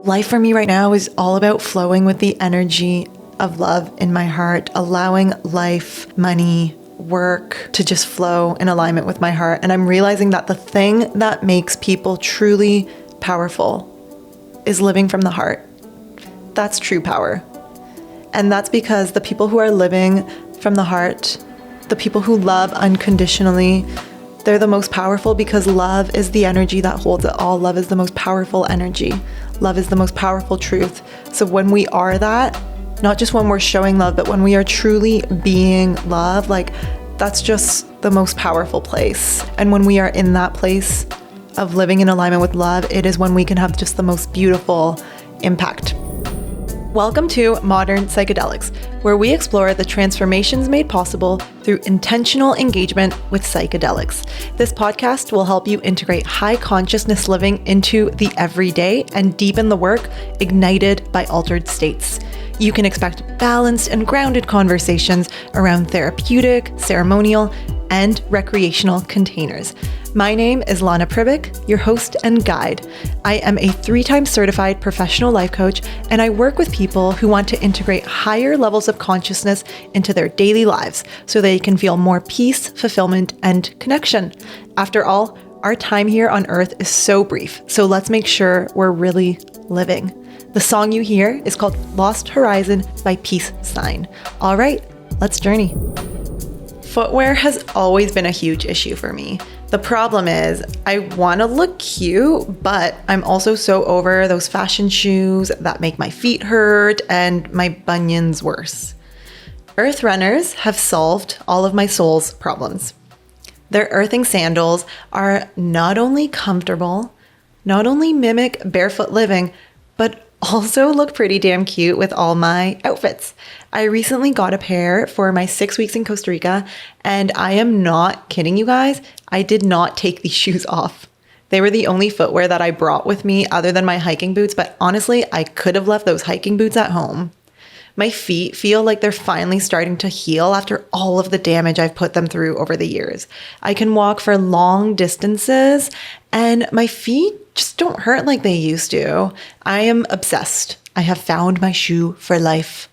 Life for me right now is all about flowing with the energy of love in my heart, allowing life, money, work to just flow in alignment with my heart. And I'm realizing that the thing that makes people truly powerful is living from the heart. That's true power. And that's because the people who are living from the heart, the people who love unconditionally, they're the most powerful because love is the energy that holds it all. Love is the most powerful energy. Love is the most powerful truth. So when we are that, not just when we're showing love, but when we are truly being love, like that's just the most powerful place. And when we are in that place of living in alignment with love, it is when we can have just the most beautiful impact. Welcome to Modern Psychedelics, where we explore the transformations made possible through intentional engagement with psychedelics. This podcast will help you integrate high consciousness living into the everyday and deepen the work ignited by altered states. You can expect balanced and grounded conversations around therapeutic, ceremonial, and recreational containers. My name is Lana Pribic, your host and guide. I am a 3-time certified professional life coach, and I work with people who want to integrate higher levels of consciousness into their daily lives so they can feel more peace, fulfillment, and connection. After all, our time here on Earth is so brief, so let's make sure we're really living. The song you hear is called Lost Horizon by Peace Sign. All right, let's journey. Footwear has always been a huge issue for me. The problem is I want to look cute, but I'm also so over those fashion shoes that make my feet hurt and my bunions worse. Earth Runners have solved all of my soul's problems. Their earthing sandals are not only comfortable, not only mimic barefoot living, but also look pretty damn cute with all my outfits. I recently got a pair for my 6 weeks in Costa Rica, and I am not kidding you guys. I did not take these shoes off. They were the only footwear that I brought with me other than my hiking boots, but honestly, I could have left those hiking boots at home. My feet feel like they're finally starting to heal after all of the damage I've put them through over the years. I can walk for long distances and my feet just don't hurt like they used to. I am obsessed. I have found my shoe for life.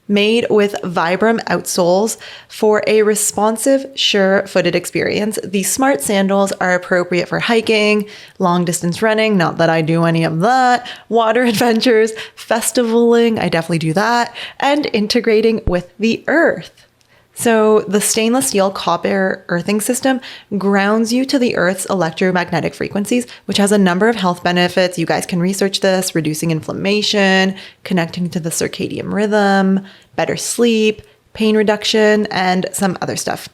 Made with Vibram outsoles for a responsive, sure-footed experience, these smart sandals are appropriate for hiking, long-distance running, not that I do any of that, water adventures, festivaling, I definitely do that, and integrating with the earth. So the stainless steel copper earthing system grounds you to the Earth's electromagnetic frequencies, which has a number of health benefits. You guys can research this: reducing inflammation, connecting to the circadian rhythm, better sleep, pain reduction, and some other stuff.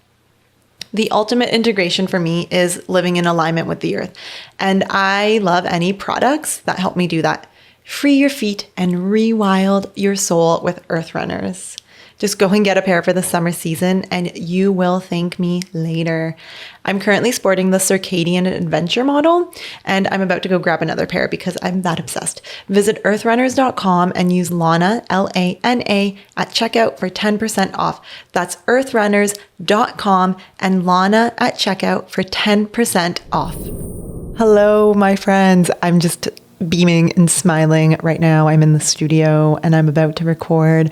The ultimate integration for me is living in alignment with the earth. And I love any products that help me do that. Free your feet and rewild your soul with Earth Runners. Just go and get a pair for the summer season and you will thank me later. I'm currently sporting the Circadian Adventure model and I'm about to go grab another pair because I'm that obsessed. Visit earthrunners.com and use Lana, Lana, at checkout for 10% off. That's earthrunners.com and Lana at checkout for 10% off. Hello, my friends. I'm just beaming and smiling right now. I'm in the studio and I'm about to record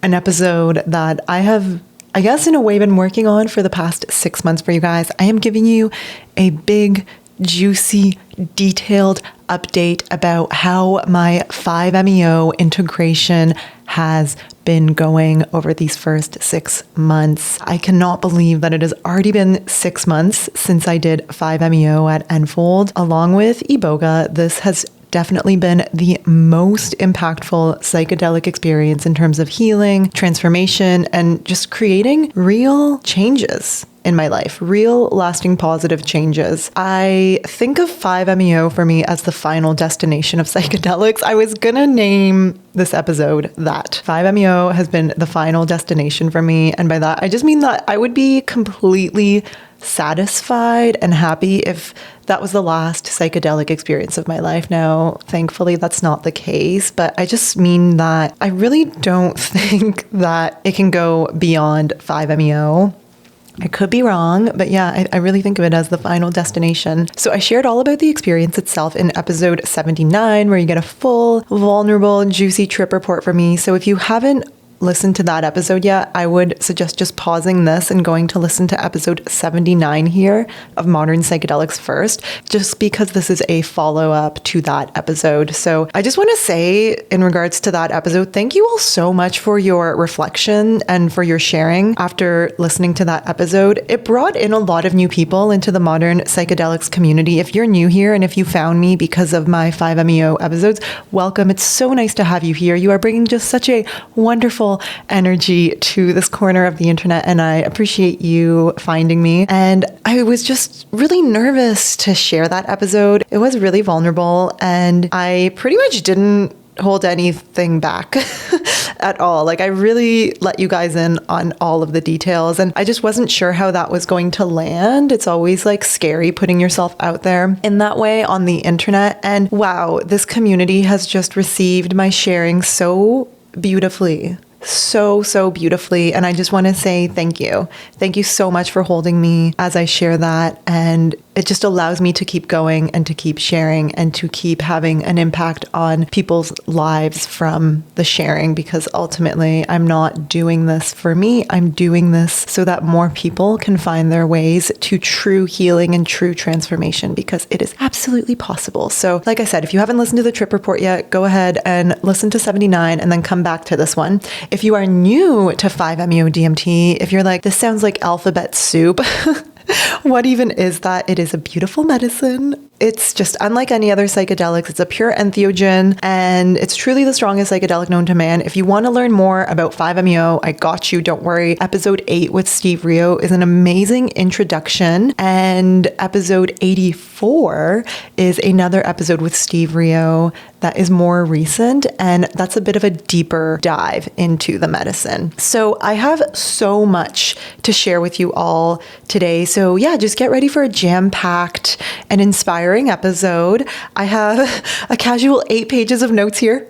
an episode that I have, I guess in a way, been working on for the past 6 months for you guys. I am giving you a big, juicy, detailed update about how my 5-MeO integration has been going over these first 6 months. I cannot believe that it has already been 6 months since I did 5-MeO at Enfold. Along with Iboga, this has definitely been the most impactful psychedelic experience in terms of healing, transformation, and just creating real changes in my life, real lasting positive changes. I think of 5-MeO for me as the final destination of psychedelics. I was gonna name this episode that. 5-MeO has been the final destination for me. And by that, I just mean that I would be completely satisfied and happy if that was the last psychedelic experience of my life. Now, thankfully, that's not the case, but I just mean that I really don't think that it can go beyond 5-MeO. I could be wrong, but yeah, I really think of it as the final destination. So I shared all about the experience itself in episode 79, where you get a full, vulnerable, juicy trip report from me. So if you haven't listened to that episode yet, I would suggest just pausing this and going to listen to episode 79 here of Modern Psychedelics first, just because this is a follow-up to that episode. So I just want to say, in regards to that episode, thank you all so much for your reflection and for your sharing after listening to that episode. It brought in a lot of new people into the Modern Psychedelics community. If you're new here and if you found me because of my 5MEO episodes, welcome. It's so nice to have you here. You are bringing just such a wonderful energy to this corner of the internet, and I appreciate you finding me. And I was just really nervous to share that episode. It was really vulnerable, and I pretty much didn't hold anything back at all. Like, I really let you guys in on all of the details, and I just wasn't sure how that was going to land. It's always like scary putting yourself out there in that way on the internet. And wow, this community has just received my sharing so beautifully. So beautifully. And I just want to say thank you. Thank you so much for holding me as I share that. And it just allows me to keep going and to keep sharing and to keep having an impact on people's lives from the sharing, because ultimately I'm not doing this for me. I'm doing this so that more people can find their ways to true healing and true transformation, because it is absolutely possible. So like I said, if you haven't listened to the trip report yet, go ahead and listen to 79 and then come back to this one. If you are new to 5MEO DMT, if you're like, this sounds like alphabet soup, what even is that? It is a beautiful medicine. It's just unlike any other psychedelics. It's a pure entheogen, and it's truly the strongest psychedelic known to man. If you want to learn more about 5MEO, I got you. Don't worry. Episode 8 with Steve Rio is an amazing introduction, and episode 84 is another episode with Steve Rio that is more recent, and that's a bit of a deeper dive into the medicine. So I have so much to share with you all today. So yeah, just get ready for a jam-packed and inspiring episode. I have a casual 8 pages of notes here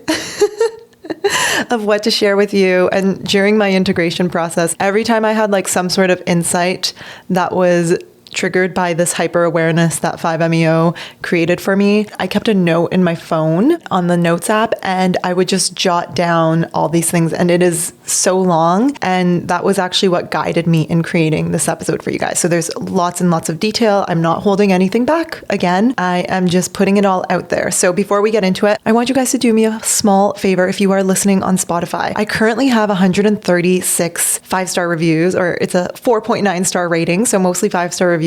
of what to share with you. And during my integration process, every time I had like some sort of insight that was triggered by this hyper awareness that 5MEO created for me, I kept a note in my phone on the notes app, and I would just jot down all these things. And it is so long, and that was actually what guided me in creating this episode for you guys. So there's lots and lots of detail. I'm not holding anything back. Again, I am just putting it all out there. So before we get into it, I want you guys to do me a small favor. If you are listening on Spotify, I currently have 136 5-star reviews, or it's a 4.9 star rating, so mostly 5-star reviews.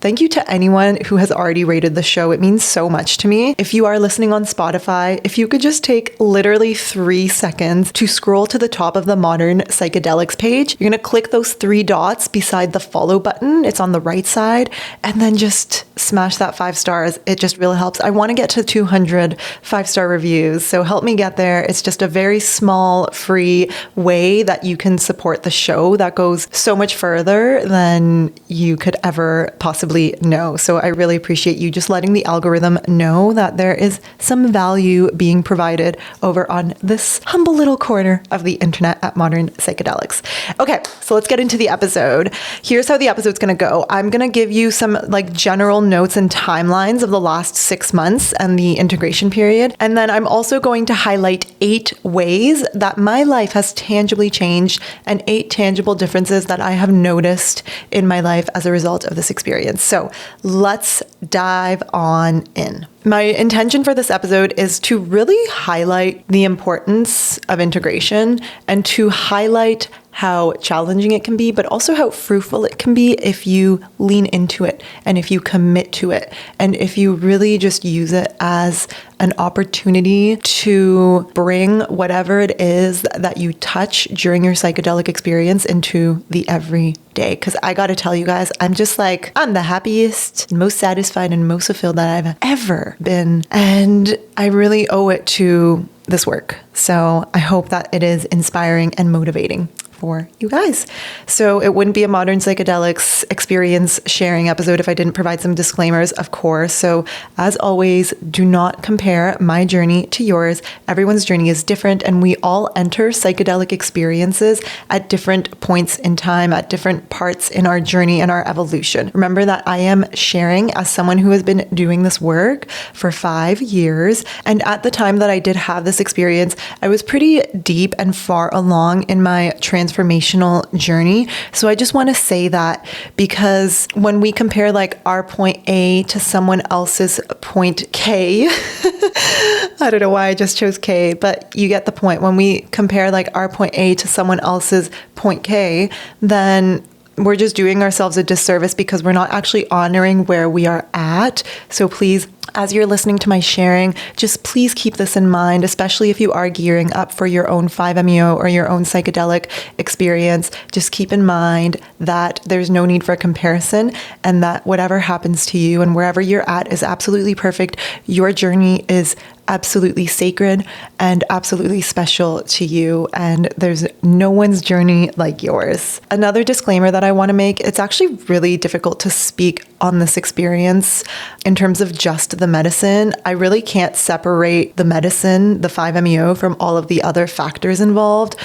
Thank you to anyone who has already rated the show. It means so much to me. If you are listening on Spotify, if you could just take literally 3 seconds to scroll to the top of the Modern Psychedelics page, you're going to click those 3 dots beside the follow button. It's on the right side, and then just smash that 5 stars. It just really helps. I want to get to 200 5-star reviews, so help me get there. It's just a very small, free way that you can support the show that goes so much further than you could ever possibly know. So I really appreciate you just letting the algorithm know that there is some value being provided over on this humble little corner of the internet at Modern Psychedelics. Okay, so let's get into the episode. Here's how the episode's going to go. I'm going to give you some like general notes and timelines of the last 6 months and the integration period. And then I'm also going to highlight 8 ways that my life has tangibly changed and 8 tangible differences that I have noticed in my life as a result of this experience. So let's dive on in. My intention for this episode is to really highlight the importance of integration and to highlight how challenging it can be, but also how fruitful it can be if you lean into it and if you commit to it and if you really just use it as an opportunity to bring whatever it is that you touch during your psychedelic experience into the everyday. Because I got to tell you guys, I'm the happiest, most satisfied, and most fulfilled that I've ever been. And I really owe it to this work. So I hope that it is inspiring and motivating for you guys. So it wouldn't be a modern psychedelics experience sharing episode if I didn't provide some disclaimers, of course. So as always, do not compare my journey to yours. Everyone's journey is different, and we all enter psychedelic experiences at different points in time, at different parts in our journey and our evolution. Remember that I am sharing as someone who has been doing this work for 5 years. And at the time that I did have this experience, I was pretty deep and far along in my transformational journey. So I just want to say that, because when we compare like our point A to someone else's point K, I don't know why I just chose K, but you get the point. When we compare like our point A to someone else's point K, then we're just doing ourselves a disservice because we're not actually honoring where we are at. So please, as you're listening to my sharing, just please keep this in mind, especially if you are gearing up for your own 5-MeO or your own psychedelic experience. Just keep in mind that there's no need for comparison, and that whatever happens to you and wherever you're at is absolutely perfect. Your journey is absolutely sacred and absolutely special to you, and there's no one's journey like yours. Another disclaimer that I want to make, it's actually really difficult to speak on this experience in terms of just the medicine. I really can't separate the medicine, the 5-MeO, from all of the other factors involved.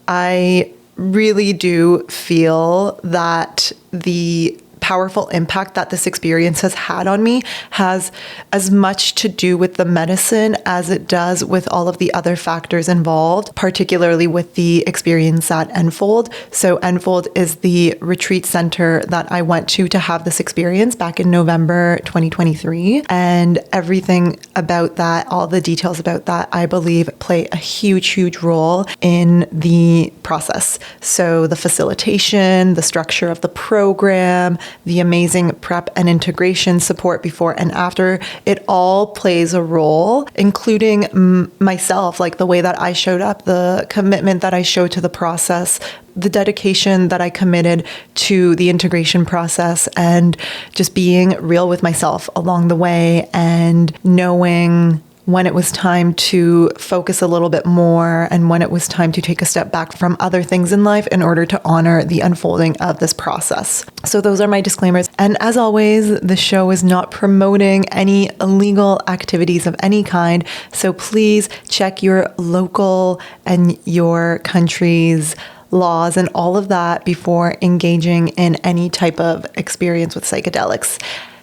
I really do feel that the powerful impact that this experience has had on me has as much to do with the medicine as it does with all of the other factors involved, particularly with the experience at Enfold. So Enfold is the retreat center that I went to have this experience back in November 2023. And everything about that, all the details about that, I believe play a huge, huge role in the process. So the facilitation, the structure of the program, the amazing prep and integration support before and after, it all plays a role, including myself, like the way that I showed up, the commitment that I showed to the process, the dedication that I committed to the integration process, and just being real with myself along the way and knowing when it was time to focus a little bit more and when it was time to take a step back from other things in life in order to honor the unfolding of this process. So those are my disclaimers. And as always, the show is not promoting any illegal activities of any kind. So please check your local and your country's laws and all of that before engaging in any type of experience with psychedelics.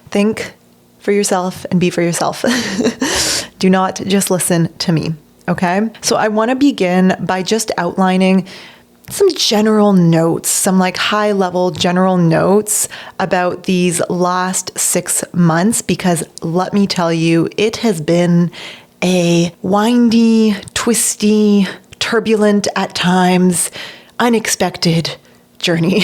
Think for yourself and be for yourself. Do not just listen to me, okay? So I want to begin by just outlining some general notes, some like high level general notes about these last 6 months, because let me tell you, it has been a windy, twisty, turbulent at times, unexpected journey.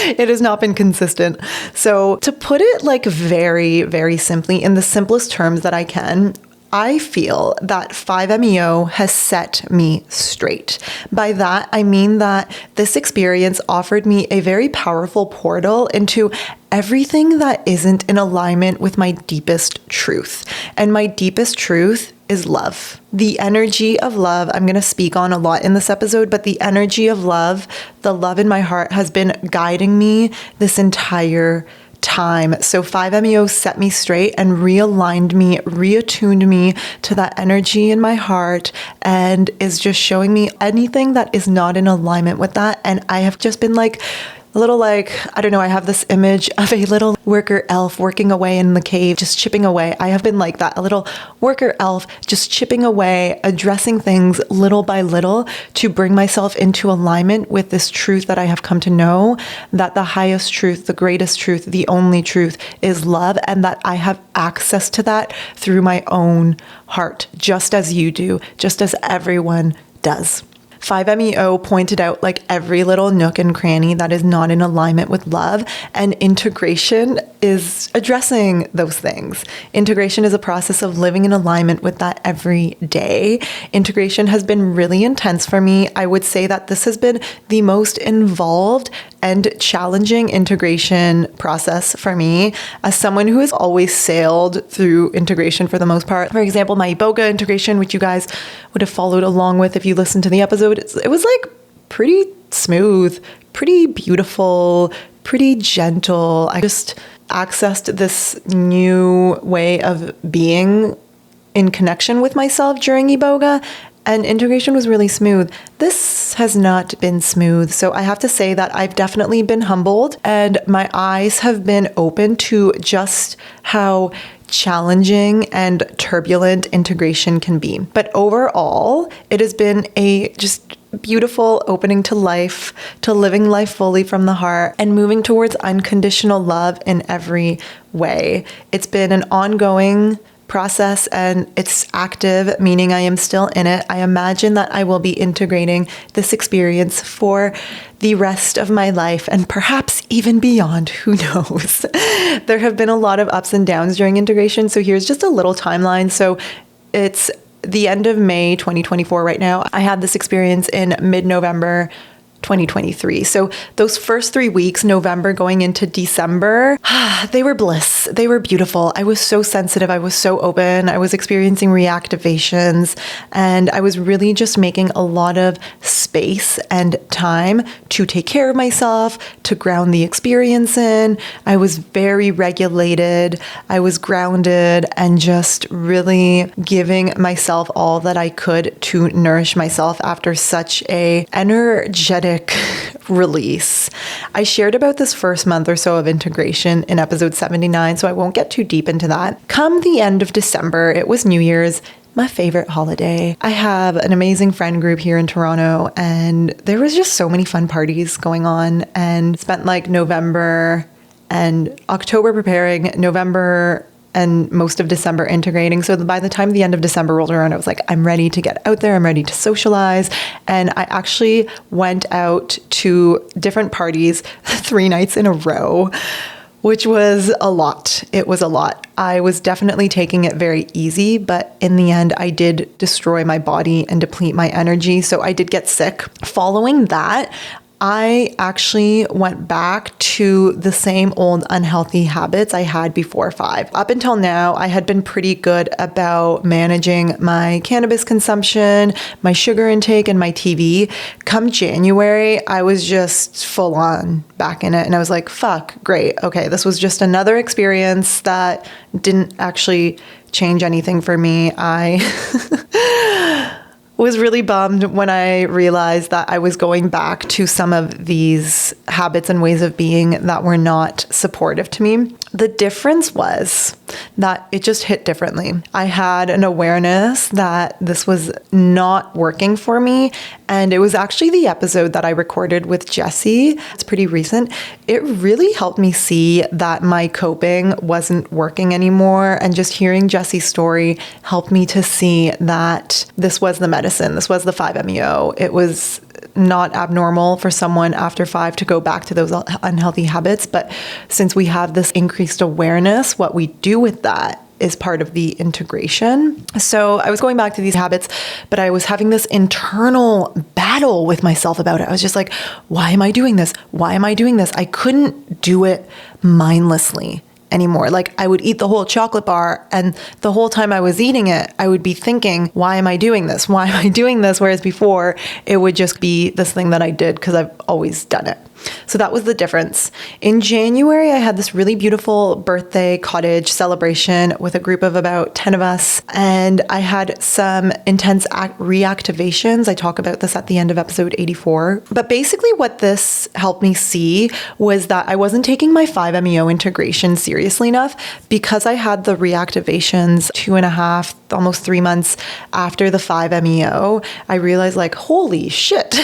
It has not been consistent. So to put it like very, very simply, in the simplest terms that I can, I feel that 5-MeO has set me straight. By that, I mean that this experience offered me a very powerful portal into everything that isn't in alignment with my deepest truth. And my deepest truth is love. The energy of love, I'm going to speak on a lot in this episode, but the energy of love, the love in my heart, has been guiding me this entire time. So 5-MeO set me straight and realigned me, reattuned me to that energy in my heart, and is just showing me anything that is not in alignment with that. And I have just been like, a little like, I don't know, I have this image of a little worker elf working away in the cave, just chipping away. I have been like that, a little worker elf just chipping away, addressing things little by little to bring myself into alignment with this truth that I have come to know, that the highest truth, the greatest truth, the only truth is love, and that I have access to that through my own heart, just as you do, just as everyone does. 5-MeO pointed out like every little nook and cranny that is not in alignment with love, and integration is addressing those things. Integration is a process of living in alignment with that every day. Integration has been really intense for me. I would say that this has been the most involved and challenging integration process for me as someone who has always sailed through integration for the most part. For example, my Iboga integration, which you guys would have followed along with if you listened to the episode, it was like pretty smooth, pretty beautiful, pretty gentle. I just accessed this new way of being in connection with myself during Iboga, and integration was really smooth. This has not been smooth. So I have to say that I've definitely been humbled, and my eyes have been open to just how challenging and turbulent integration can be. But overall, it has been a just beautiful opening to life, to living life fully from the heart and moving towards unconditional love in every way. It's been an ongoing process and it's active, meaning I am still in it. I imagine that I will be integrating this experience for the rest of my life and perhaps even beyond. Who knows? There have been a lot of ups and downs during integration. So here's just a little timeline. So it's the end of May 2024 right now. I had this experience in mid-November 2023. So those first 3 weeks, November going into December, they were bliss. They were beautiful. I was so sensitive. I was so open. I was experiencing reactivations, and I was really just making a lot of space and time to take care of myself, to ground the experience in. I was very regulated. I was grounded and just really giving myself all that I could to nourish myself after such a energetic release. I shared about this first month or so of integration in episode 79, so I won't get too deep into that. Come the end of December, it was New Year's, my favorite holiday. I have an amazing friend group here in Toronto, and there was just so many fun parties going on, and spent like November and October preparing, November and most of December integrating. So by the time the end of December rolled around, I was like, I'm ready to get out there. I'm ready to socialize. And I actually went out to different parties 3 nights in a row, which was a lot. It was a lot. I was definitely taking it very easy, but in the end, I did destroy my body and deplete my energy. So I did get sick. Following that, I actually went back to the same old unhealthy habits I had before 5. Up until now, I had been pretty good about managing my cannabis consumption, my sugar intake, and my TV. Come January, I was just full on back in it. And I was like, fuck, great. Okay, this was just another experience that didn't actually change anything for me. I was really bummed when I realized that I was going back to some of these habits and ways of being that were not supportive to me. The difference was that it just hit differently. I had an awareness that this was not working for me. And it was actually the episode that I recorded with Jessie. It's pretty recent. It really helped me see that my coping wasn't working anymore. And just hearing Jessie's story helped me to see that this was the medicine. This was the 5-MeO. It was not abnormal for someone after 5 to go back to those unhealthy habits. But since we have this increased awareness, what we do with that is part of the integration. So I was going back to these habits, but I was having this internal battle with myself about it. I was just like, why am I doing this? Why am I doing this? I couldn't do it mindlessly anymore. Like I would eat the whole chocolate bar, and the whole time I was eating it, I would be thinking, why am I doing this? Why am I doing this? Whereas before it would just be this thing that I did because I've always done it. So that was the difference. In January, I had this really beautiful birthday cottage celebration with a group of about 10 of us. And I had some intense reactivations. I talk about this at the end of episode 84. But basically what this helped me see was that I wasn't taking my 5-MeO integration seriously enough because I had the reactivations 2.5, almost 3 months after the 5-MeO. I realized like, holy shit,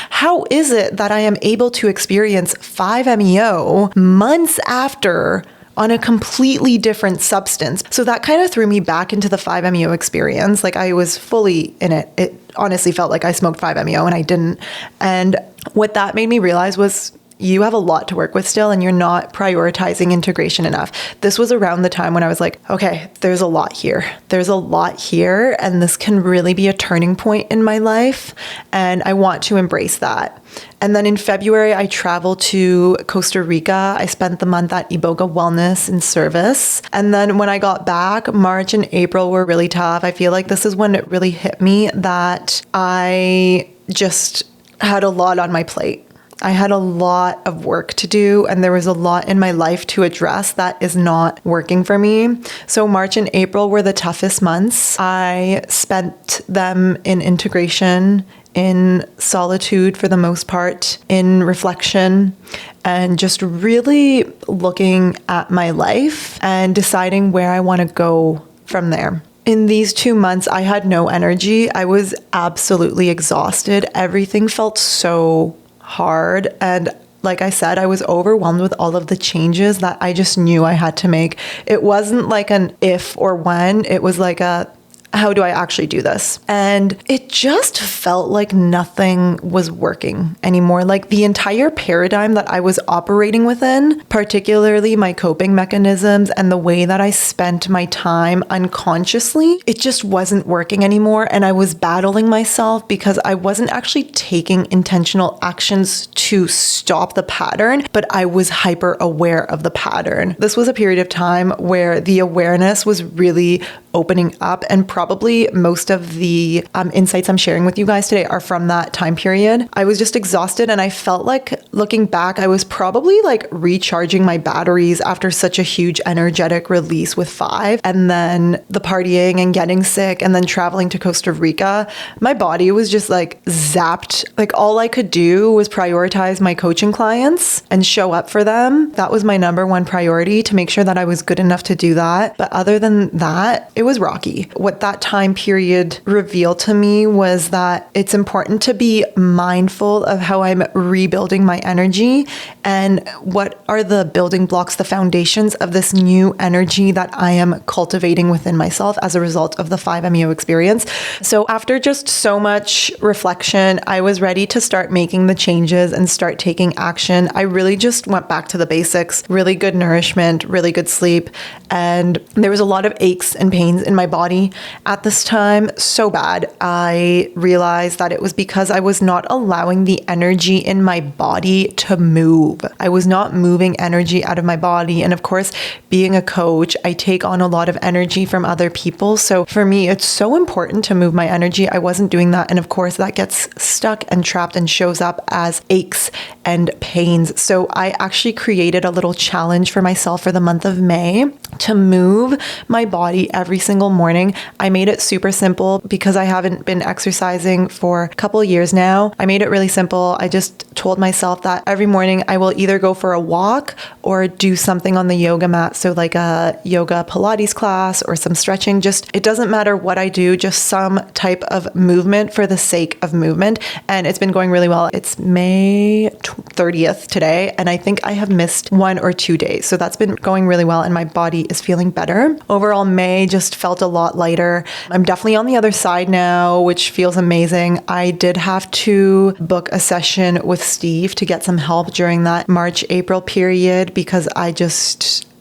how is it that I am able to experience 5-MeO months after on a completely different substance? So that kind of threw me back into the 5-MeO experience. Like I was fully in it. It honestly felt like I smoked 5-MeO and I didn't. And what that made me realize was you have a lot to work with still, and you're not prioritizing integration enough. This was around the time when I was like, okay, there's a lot here. There's a lot here, and this can really be a turning point in my life, and I want to embrace that. And then in February, I traveled to Costa Rica. I spent the month at Iboga Wellness and Service. And then when I got back, March and April were really tough. I feel like this is when it really hit me that I just had a lot on my plate. I had a lot of work to do, and there was a lot in my life to address that is not working for me. So March and April were the toughest months. I spent them in integration, in solitude for the most part, in reflection, and just really looking at my life and deciding where I want to go from there. In these 2 months, I had no energy. I was absolutely exhausted. Everything felt so hard. And like I said, I was overwhelmed with all of the changes that I just knew I had to make. It wasn't like an if or when, it was like a how do I actually do this? And it just felt like nothing was working anymore. Like the entire paradigm that I was operating within, particularly my coping mechanisms and the way that I spent my time unconsciously, it just wasn't working anymore. And I was battling myself because I wasn't actually taking intentional actions to stop the pattern, but I was hyper aware of the pattern. This was a period of time where the awareness was really opening up, and probably most of the insights I'm sharing with you guys today are from that time period. I was just exhausted, and I felt like, looking back, I was probably like recharging my batteries after such a huge energetic release with 5, and then the partying and getting sick and then traveling to Costa Rica. My body was just like zapped. Like all I could do was prioritize my coaching clients and show up for them. That was my number one priority, to make sure that I was good enough to do that. But other than that, it was rocky. What that time period revealed to me was that it's important to be mindful of how I'm rebuilding my energy and what are the building blocks, the foundations of this new energy that I am cultivating within myself as a result of the 5-MeO experience. So after just so much reflection, I was ready to start making the changes and start taking action. I really just went back to the basics, really good nourishment, really good sleep. And there was a lot of aches and pains in my body at this time, so bad. I realized that it was because I was not allowing the energy in my body to move. I was not moving energy out of my body. And of course, being a coach, I take on a lot of energy from other people. So for me, it's so important to move my energy. I wasn't doing that. And of course, that gets stuck and trapped and shows up as aches and pains. So I actually created a little challenge for myself for the month of May to move my body every single morning. I made it super simple because I haven't been exercising for a couple of years now. I made it really simple. I just told myself that every morning I will either go for a walk or do something on the yoga mat. So like a yoga Pilates class or some stretching. Just, it doesn't matter what I do, just some type of movement for the sake of movement. And it's been going really well. It's May 30th today, and I think I have missed 1 or 2 days. So that's been going really well, and my body is feeling better. Overall, May just felt a lot lighter. I'm definitely on the other side now, which feels amazing. I did have to book a session with Steve to get some help during that March-April period because I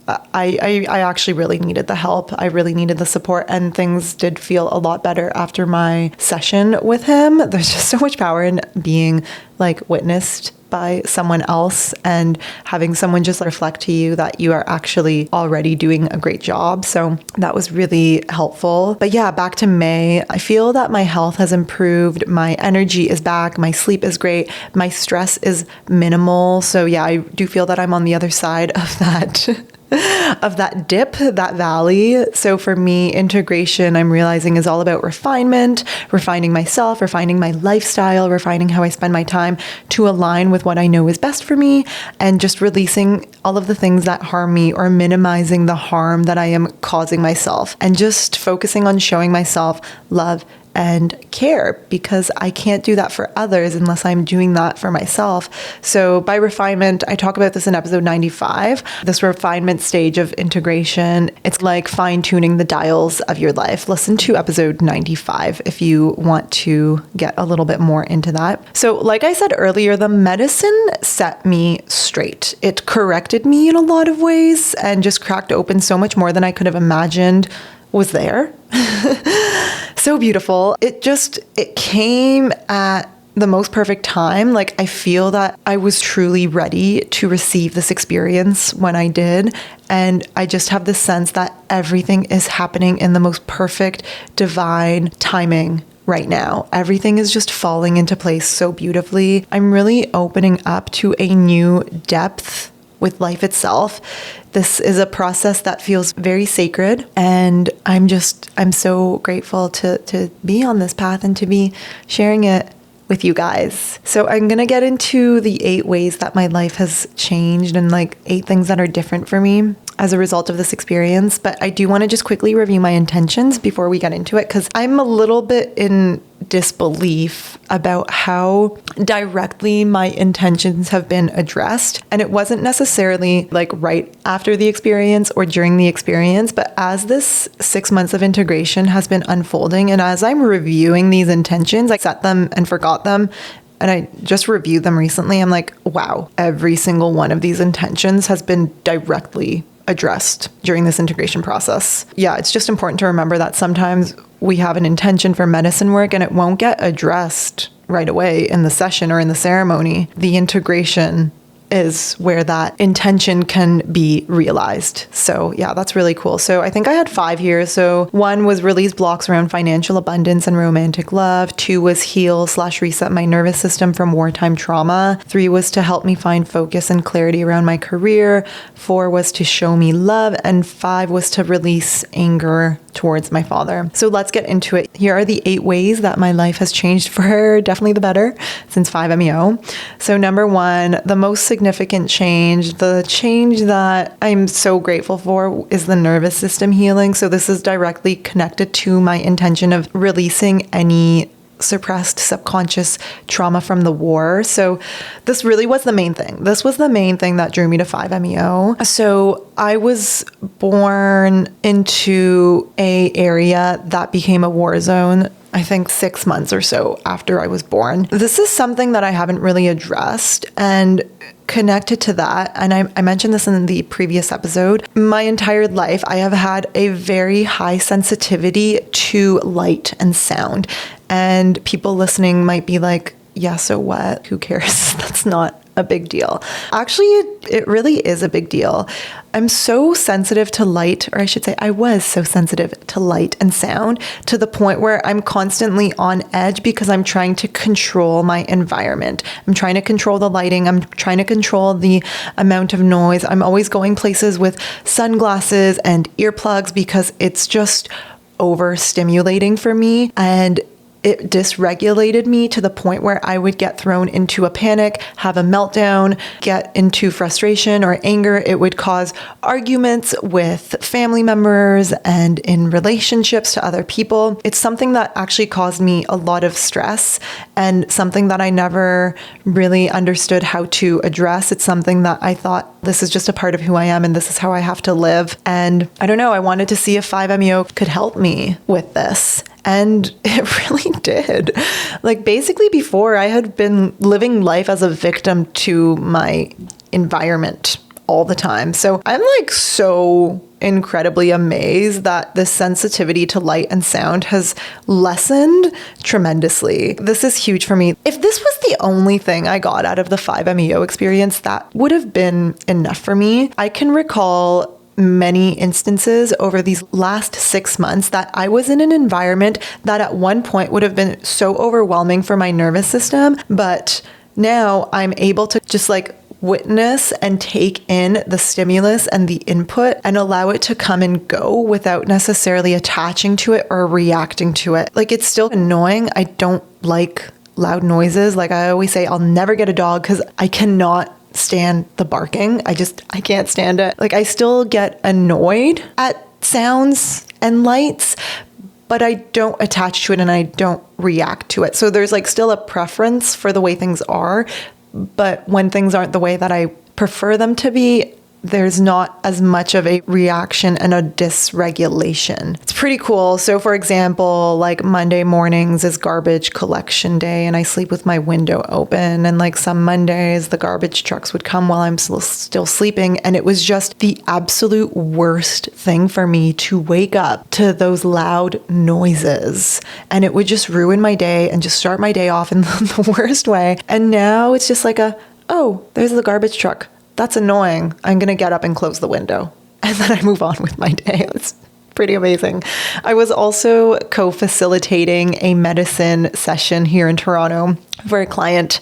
actually really needed the help. I really needed the support, and things did feel a lot better after my session with him. There's just so much power in being like witnessed by someone else and having someone just reflect to you that you are actually already doing a great job. So that was really helpful. But yeah, back to May, I feel that my health has improved. My energy is back. My sleep is great. My stress is minimal. So yeah, I do feel that I'm on the other side of that of that dip, that valley. So for me, integration, I'm realizing, is all about refinement, refining myself, refining my lifestyle, refining how I spend my time to align with what I know is best for me, and just releasing all of the things that harm me or minimizing the harm that I am causing myself, and just focusing on showing myself love and care, because I can't do that for others unless I'm doing that for myself. So by refinement, I talk about this in episode 95, this refinement stage of integration. It's like fine-tuning the dials of your life. Listen to episode 95 if you want to get a little bit more into that. So like I said earlier, the medicine set me straight. It corrected me in a lot of ways and just cracked open so much more than I could have imagined was there. So beautiful. It came at the most perfect time. Like, I feel that I was truly ready to receive this experience when I did. And I just have this sense that everything is happening in the most perfect divine timing right now. Everything is just falling into place so beautifully. I'm really opening up to a new depth with life itself. This is a process that feels very sacred, and I'm so grateful to be on this path and to be sharing it with you guys. So I'm going to get into the 8 ways that my life has changed and like 8 things that are different for me as a result of this experience. But I do want to just quickly review my intentions before we get into it, because I'm a little bit in disbelief about how directly my intentions have been addressed. And it wasn't necessarily like right after the experience or during the experience, but as this 6 months of integration has been unfolding, and as I'm reviewing these intentions, I set them and forgot them. And I just reviewed them recently. I'm like, wow, every single one of these intentions has been directly addressed during this integration process. Yeah, it's just important to remember that sometimes we have an intention for medicine work and it won't get addressed right away in the session or in the ceremony. The integration is where that intention can be realized. So yeah, that's really cool. So I think I had 5 here. So 1 was release blocks around financial abundance and romantic love. 2 was heal/reset my nervous system from wartime trauma. 3 was to help me find focus and clarity around my career. 4 was to show me love. And 5 was to release anger towards my father. So let's get into it. Here are the 8 ways that my life has changed for definitely the better since 5-MeO. So number 1, the most significant change, the change that I'm so grateful for, is the nervous system healing. So this is directly connected to my intention of releasing any suppressed subconscious trauma from the war. So this really was the main thing. This was the main thing that drew me to 5-MeO. So I was born into a area that became a war zone, I think 6 months or so after I was born. This is something that I haven't really addressed, and connected to that, and I mentioned this in the previous episode, my entire life I have had a very high sensitivity to light and sound. And people listening might be like, yeah, so what? Who cares? That's not a big deal. Actually, it really is a big deal. I'm so sensitive to light, or I should say I was so sensitive to light and sound, to the point where I'm constantly on edge because I'm trying to control my environment. I'm trying to control the lighting. I'm trying to control the amount of noise. I'm always going places with sunglasses and earplugs because it's just overstimulating for me. And it dysregulated me to the point where I would get thrown into a panic, have a meltdown, get into frustration or anger. It would cause arguments with family members and in relationships to other people. It's something that actually caused me a lot of stress and something that I never really understood how to address. It's something that I thought, this is just a part of who I am and this is how I have to live. And I don't know, I wanted to see if 5-MeO could help me with this. And it really did. Like basically before, I had been living life as a victim to my environment all the time. So I'm like so incredibly amazed that the sensitivity to light and sound has lessened tremendously. This is huge for me. If this was the only thing I got out of the 5-MeO experience, that would have been enough for me. I can recall many instances over these last 6 months that I was in an environment that at one point would have been so overwhelming for my nervous system, but now I'm able to just like witness and take in the stimulus and the input and allow it to come and go without necessarily attaching to it or reacting to it. Like it's still annoying. I don't like loud noises. Like I always say, I'll never get a dog because I cannot stand the barking. I can't stand it. Like I still get annoyed at sounds and lights, but I don't attach to it and I don't react to it. So there's like still a preference for the way things are, but when things aren't the way that I prefer them to be, there's not as much of a reaction and a dysregulation. It's pretty cool. So for example, like Monday mornings is garbage collection day and I sleep with my window open, and like some Mondays the garbage trucks would come while I'm still sleeping, and it was just the absolute worst thing for me to wake up to those loud noises, and it would just ruin my day and just start my day off in the worst way. And now it's just like oh, there's the garbage truck. That's annoying. I'm going to get up and close the window. And then I move on with my day. It's Pretty amazing. I was also co-facilitating a medicine session here in Toronto for a client,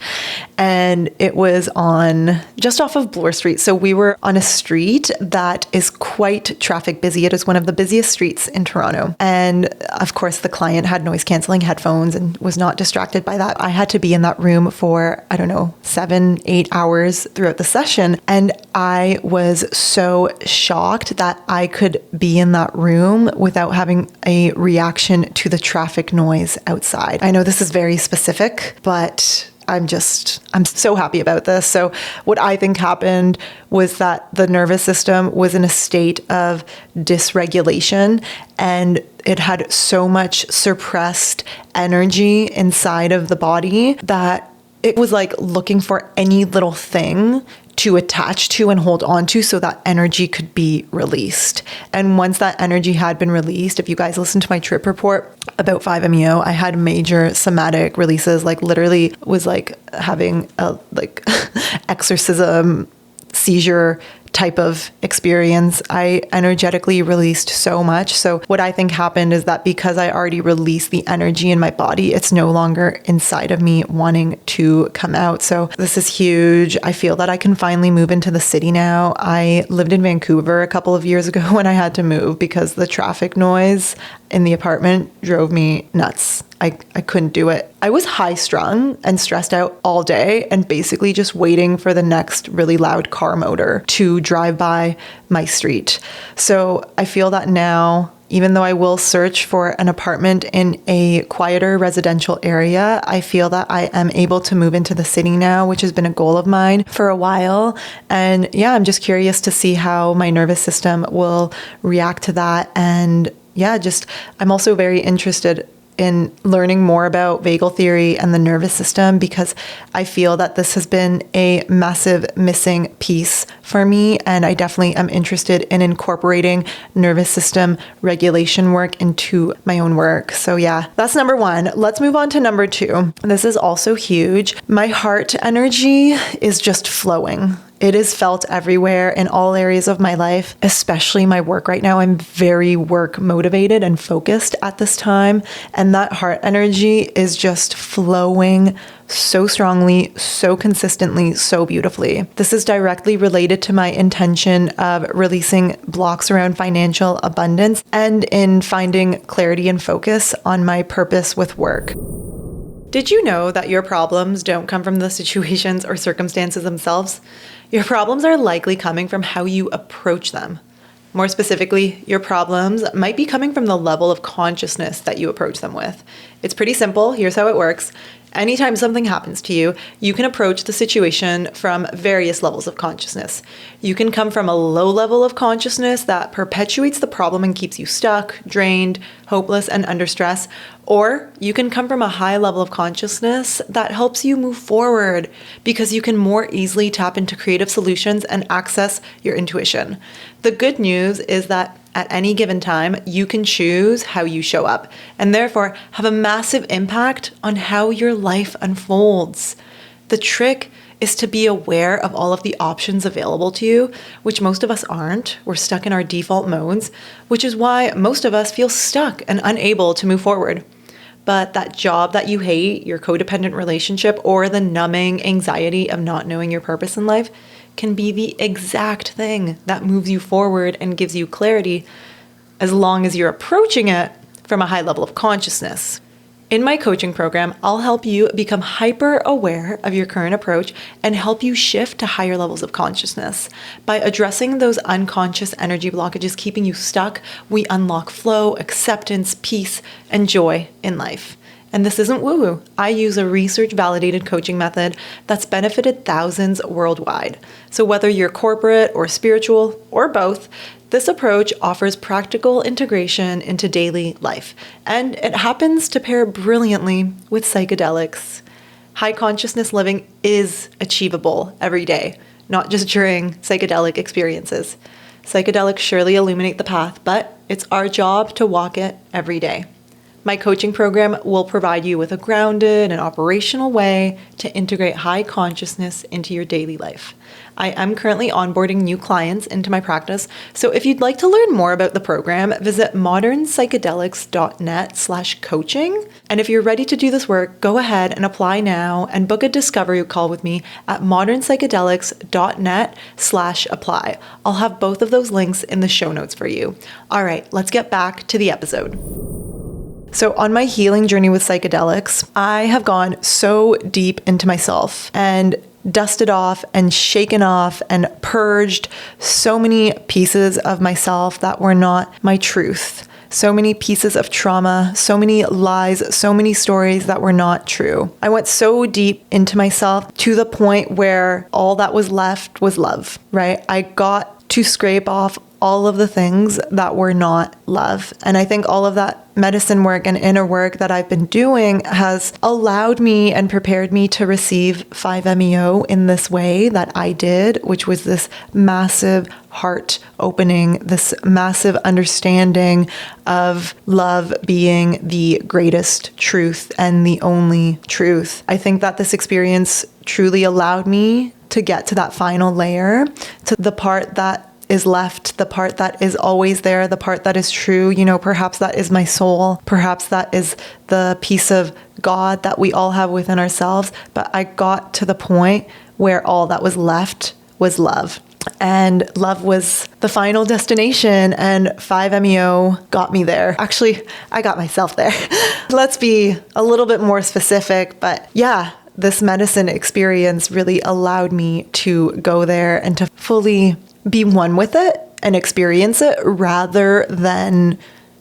and it was on just off of Bloor Street. So we were on a street that is quite traffic busy. It is one of the busiest streets in Toronto. And of course, the client had noise canceling headphones and was not distracted by that. I had to be in that room for, 7-8 hours throughout the session. And I was so shocked that I could be in that room without having a reaction to the traffic noise outside. I know this is very specific, but I'm so happy about this. So what I think happened was that the nervous system was in a state of dysregulation, and it had so much suppressed energy inside of the body that it was like looking for any little thing to attach to and hold on to so that energy could be released. And once that energy had been released, if you guys listen to my trip report about 5-MeO, I had major somatic releases, like literally was like having a exorcism seizure type of experience. I energetically released so much. So what I think happened is that because I already released the energy in my body, it's no longer inside of me wanting to come out. So this is huge. I feel that I can finally move into the city now. I lived in Vancouver a couple of years ago when I had to move because the traffic noise in the apartment drove me nuts. I couldn't do it. I was high strung and stressed out all day and basically just waiting for the next really loud car motor to drive by my street. So I feel that now, even though I will search for an apartment in a quieter residential area, I feel that I am able to move into the city now, which has been a goal of mine for a while. And yeah, I'm just curious to see how my nervous system will react to that. And yeah, I'm also very interested in learning more about vagal theory and the nervous system, because I feel that this has been a massive missing piece for me. And I definitely am interested in incorporating nervous system regulation work into my own work. So yeah, that's number one. Let's move on to number two. This is also huge. My heart energy is just flowing. It is felt everywhere in all areas of my life, especially my work right now. I'm very work motivated and focused at this time. And that heart energy is just flowing so strongly, so consistently, so beautifully. This is directly related to my intention of releasing blocks around financial abundance and in finding clarity and focus on my purpose with work. Did you know that your problems don't come from the situations or circumstances themselves? Your problems are likely coming from how you approach them. More specifically, your problems might be coming from the level of consciousness that you approach them with. It's pretty simple. Here's how it works. Anytime something happens to you, you can approach the situation from various levels of consciousness. You can come from a low level of consciousness that perpetuates the problem and keeps you stuck, drained, hopeless, and under stress. Or you can come from a high level of consciousness that helps you move forward because you can more easily tap into creative solutions and access your intuition. The good news is that at any given time, you can choose how you show up and therefore have a massive impact on how your life unfolds. The trick is to be aware of all of the options available to you, which most of us aren't. We're stuck in our default modes, which is why most of us feel stuck and unable to move forward. But that job that you hate, your codependent relationship, or the numbing anxiety of not knowing your purpose in life can be the exact thing that moves you forward and gives you clarity, as long as you're approaching it from a high level of consciousness. In my coaching program, I'll help you become hyper aware of your current approach and help you shift to higher levels of consciousness. By addressing those unconscious energy blockages keeping you stuck, we unlock flow, acceptance, peace, and joy in life. And this isn't woo-woo. I use a research-validated coaching method that's benefited thousands worldwide. So whether you're corporate or spiritual or both, this approach offers practical integration into daily life, and it happens to pair brilliantly with psychedelics. High consciousness living is achievable every day, not just during psychedelic experiences. Psychedelics surely illuminate the path, but it's our job to walk it every day. My coaching program will provide you with a grounded and operational way to integrate high consciousness into your daily life. I am currently onboarding new clients into my practice, so if you'd like to learn more about the program, visit modernpsychedelics.net/coaching. And if you're ready to do this work, go ahead and apply now and book a discovery call with me at modernpsychedelics.net/apply. I'll have both of those links in the show notes for you. All right, let's get back to the episode. So on my healing journey with psychedelics, I have gone so deep into myself and dusted off and shaken off and purged so many pieces of myself that were not my truth. So many pieces of trauma, so many lies, so many stories that were not true. I went so deep into myself to the point where all that was left was love, right? I got to scrape off all of the things that were not love. And I think all of that medicine work and inner work that I've been doing has allowed me and prepared me to receive 5-MeO in this way that I did, which was this massive heart opening, this massive understanding of love being the greatest truth and the only truth. I think that this experience truly allowed me to get to that final layer, to the part that is left, the part that is always there, the part that is true. You know, perhaps that is my soul. Perhaps that is the piece of God that we all have within ourselves. But I got to the point where all that was left was love. And love was the final destination, and 5-MeO got me there. Actually, I got myself there. Let's be a little bit more specific, but yeah, this medicine experience really allowed me to go there and to fully be one with it and experience it rather than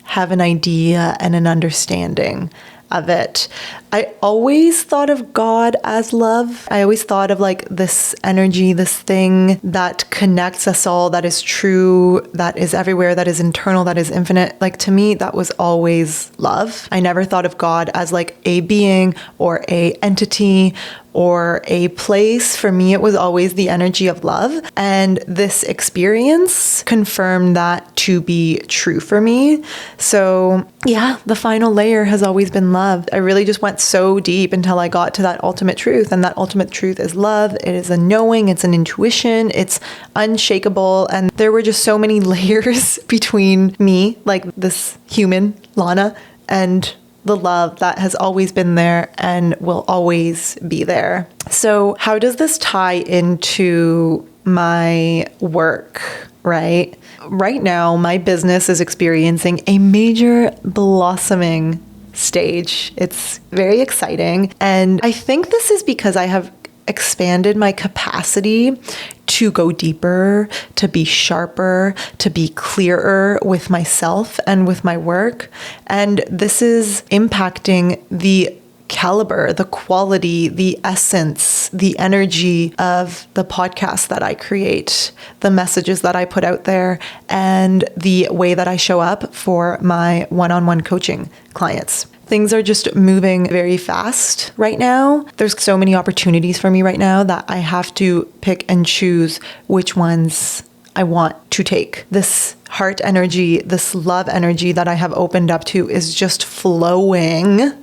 have an idea and an understanding of it. I always thought of God as love. I always thought of like this energy, this thing that connects us all, that is true, that is everywhere, that is internal, that is infinite. Like to me, that was always love. I never thought of God as like a being or a entity or a place. For me, it was always the energy of love. And this experience confirmed that to be true for me. So yeah, the final layer has always been love. I really just went so deep until I got to that ultimate truth. And that ultimate truth is love. It is a knowing, it's an intuition, it's unshakable. And there were just so many layers between me, like this human, Lana, and the love that has always been there and will always be there. So how does this tie into my work, right? Right now, my business is experiencing a major blossoming stage. It's very exciting. And I think this is because I have expanded my capacity to go deeper, to be sharper, to be clearer with myself and with my work. And this is impacting the caliber, the quality, the essence, the energy of the podcast that I create, the messages that I put out there, and the way that I show up for my one-on-one coaching clients. Things are just moving very fast right now. There's so many opportunities for me right now that I have to pick and choose which ones I want to take. This heart energy, this love energy that I have opened up to is just flowing.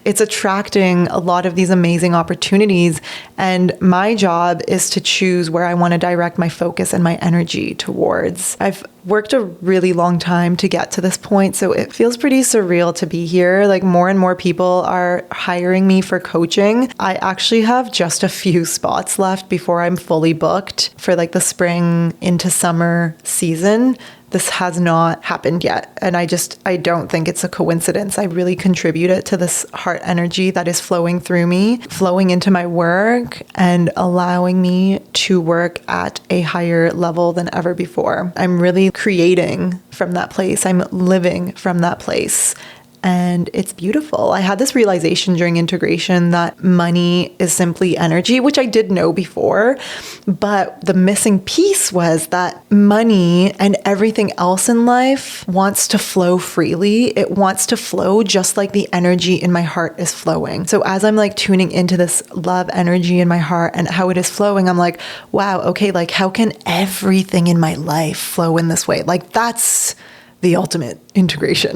It's attracting a lot of these amazing opportunities. And my job is to choose where I want to direct my focus and my energy towards. I've worked a really long time to get to this point, so it feels pretty surreal to be here. Like more and more people are hiring me for coaching. I actually have just a few spots left before I'm fully booked for like the spring into summer season. This has not happened yet. And I don't think it's a coincidence. I really contribute it to this heart energy that is flowing through me, flowing into my work and allowing me to work at a higher level than ever before. I'm really creating from that place. I'm living from that place. And it's beautiful. I had this realization during integration that money is simply energy, which I did know before. But the missing piece was that money and everything else in life wants to flow freely. It wants to flow just like the energy in my heart is flowing. So as I'm like tuning into this love energy in my heart and how it is flowing, I'm like, wow, okay, like how can everything in my life flow in this way? Like that's the ultimate integration.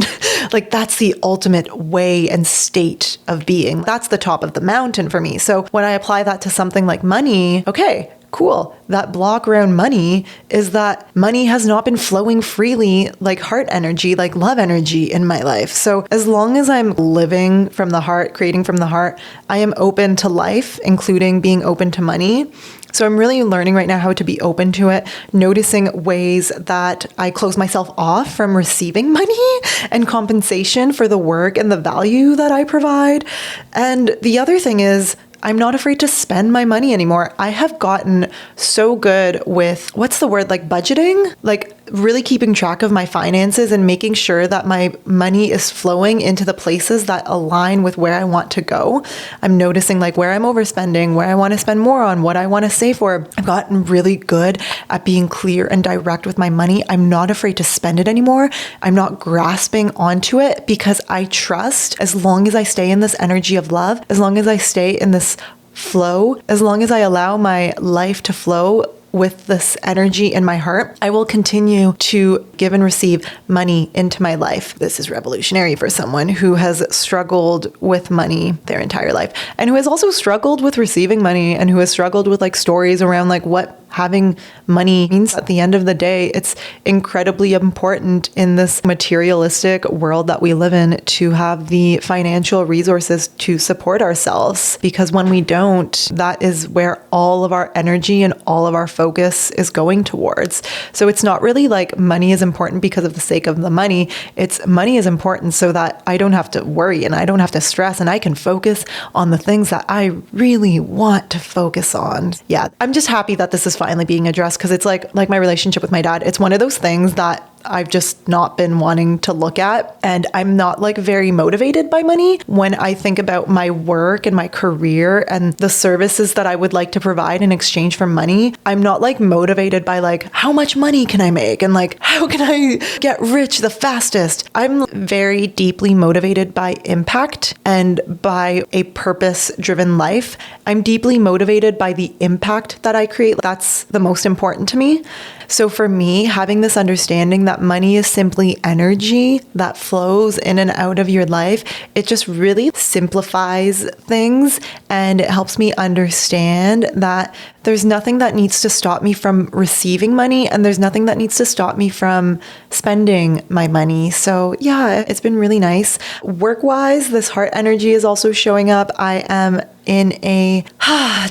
Like that's the ultimate way and state of being. That's the top of the mountain for me. So when I apply that to something like money, okay, cool. That block around money is that money has not been flowing freely like heart energy, like love energy in my life. So as long as I'm living from the heart, creating from the heart, I am open to life, including being open to money. So I'm really learning right now how to be open to it, noticing ways that I close myself off from receiving money and compensation for the work and the value that I provide. And the other thing is, I'm not afraid to spend my money anymore. I have gotten so good with, what's the word, like budgeting? Like really keeping track of my finances and making sure that my money is flowing into the places that align with where I want to go. I'm noticing like where I'm overspending, where I want to spend more on, what I want to save for. I've gotten really good at being clear and direct with my money. I'm not afraid to spend it anymore. I'm not grasping onto it because I trust as long as I stay in this energy of love, as long as I stay in this flow, as long as I allow my life to flow with this energy in my heart, I will continue to give and receive money into my life. This is revolutionary for someone who has struggled with money their entire life and who has also struggled with receiving money and who has struggled with like stories around like what having money means. At the end of the day, it's incredibly important in this materialistic world that we live in to have the financial resources to support ourselves, because when we don't, that is where all of our energy and all of our focus is going towards. So it's not really like money is important because of the sake of the money. It's money is important so that I don't have to worry and I don't have to stress and I can focus on the things that I really want to focus on. Yeah, I'm just happy that this is finally being addressed, because it's like my relationship with my dad. It's one of those things that I've just not been wanting to look at. And I'm not like very motivated by money. When I think about my work and my career and the services that I would like to provide in exchange for money, I'm not like motivated by like, how much money can I make? And like, how can I get rich the fastest? I'm very deeply motivated by impact and by a purpose-driven life. I'm deeply motivated by the impact that I create. That's the most important to me. So for me, having this understanding that money is simply energy that flows in and out of your life, it just really simplifies things, and it helps me understand that there's nothing that needs to stop me from receiving money, and there's nothing that needs to stop me from spending my money. So yeah, it's been really nice. Work-wise, this heart energy is also showing up. I am in a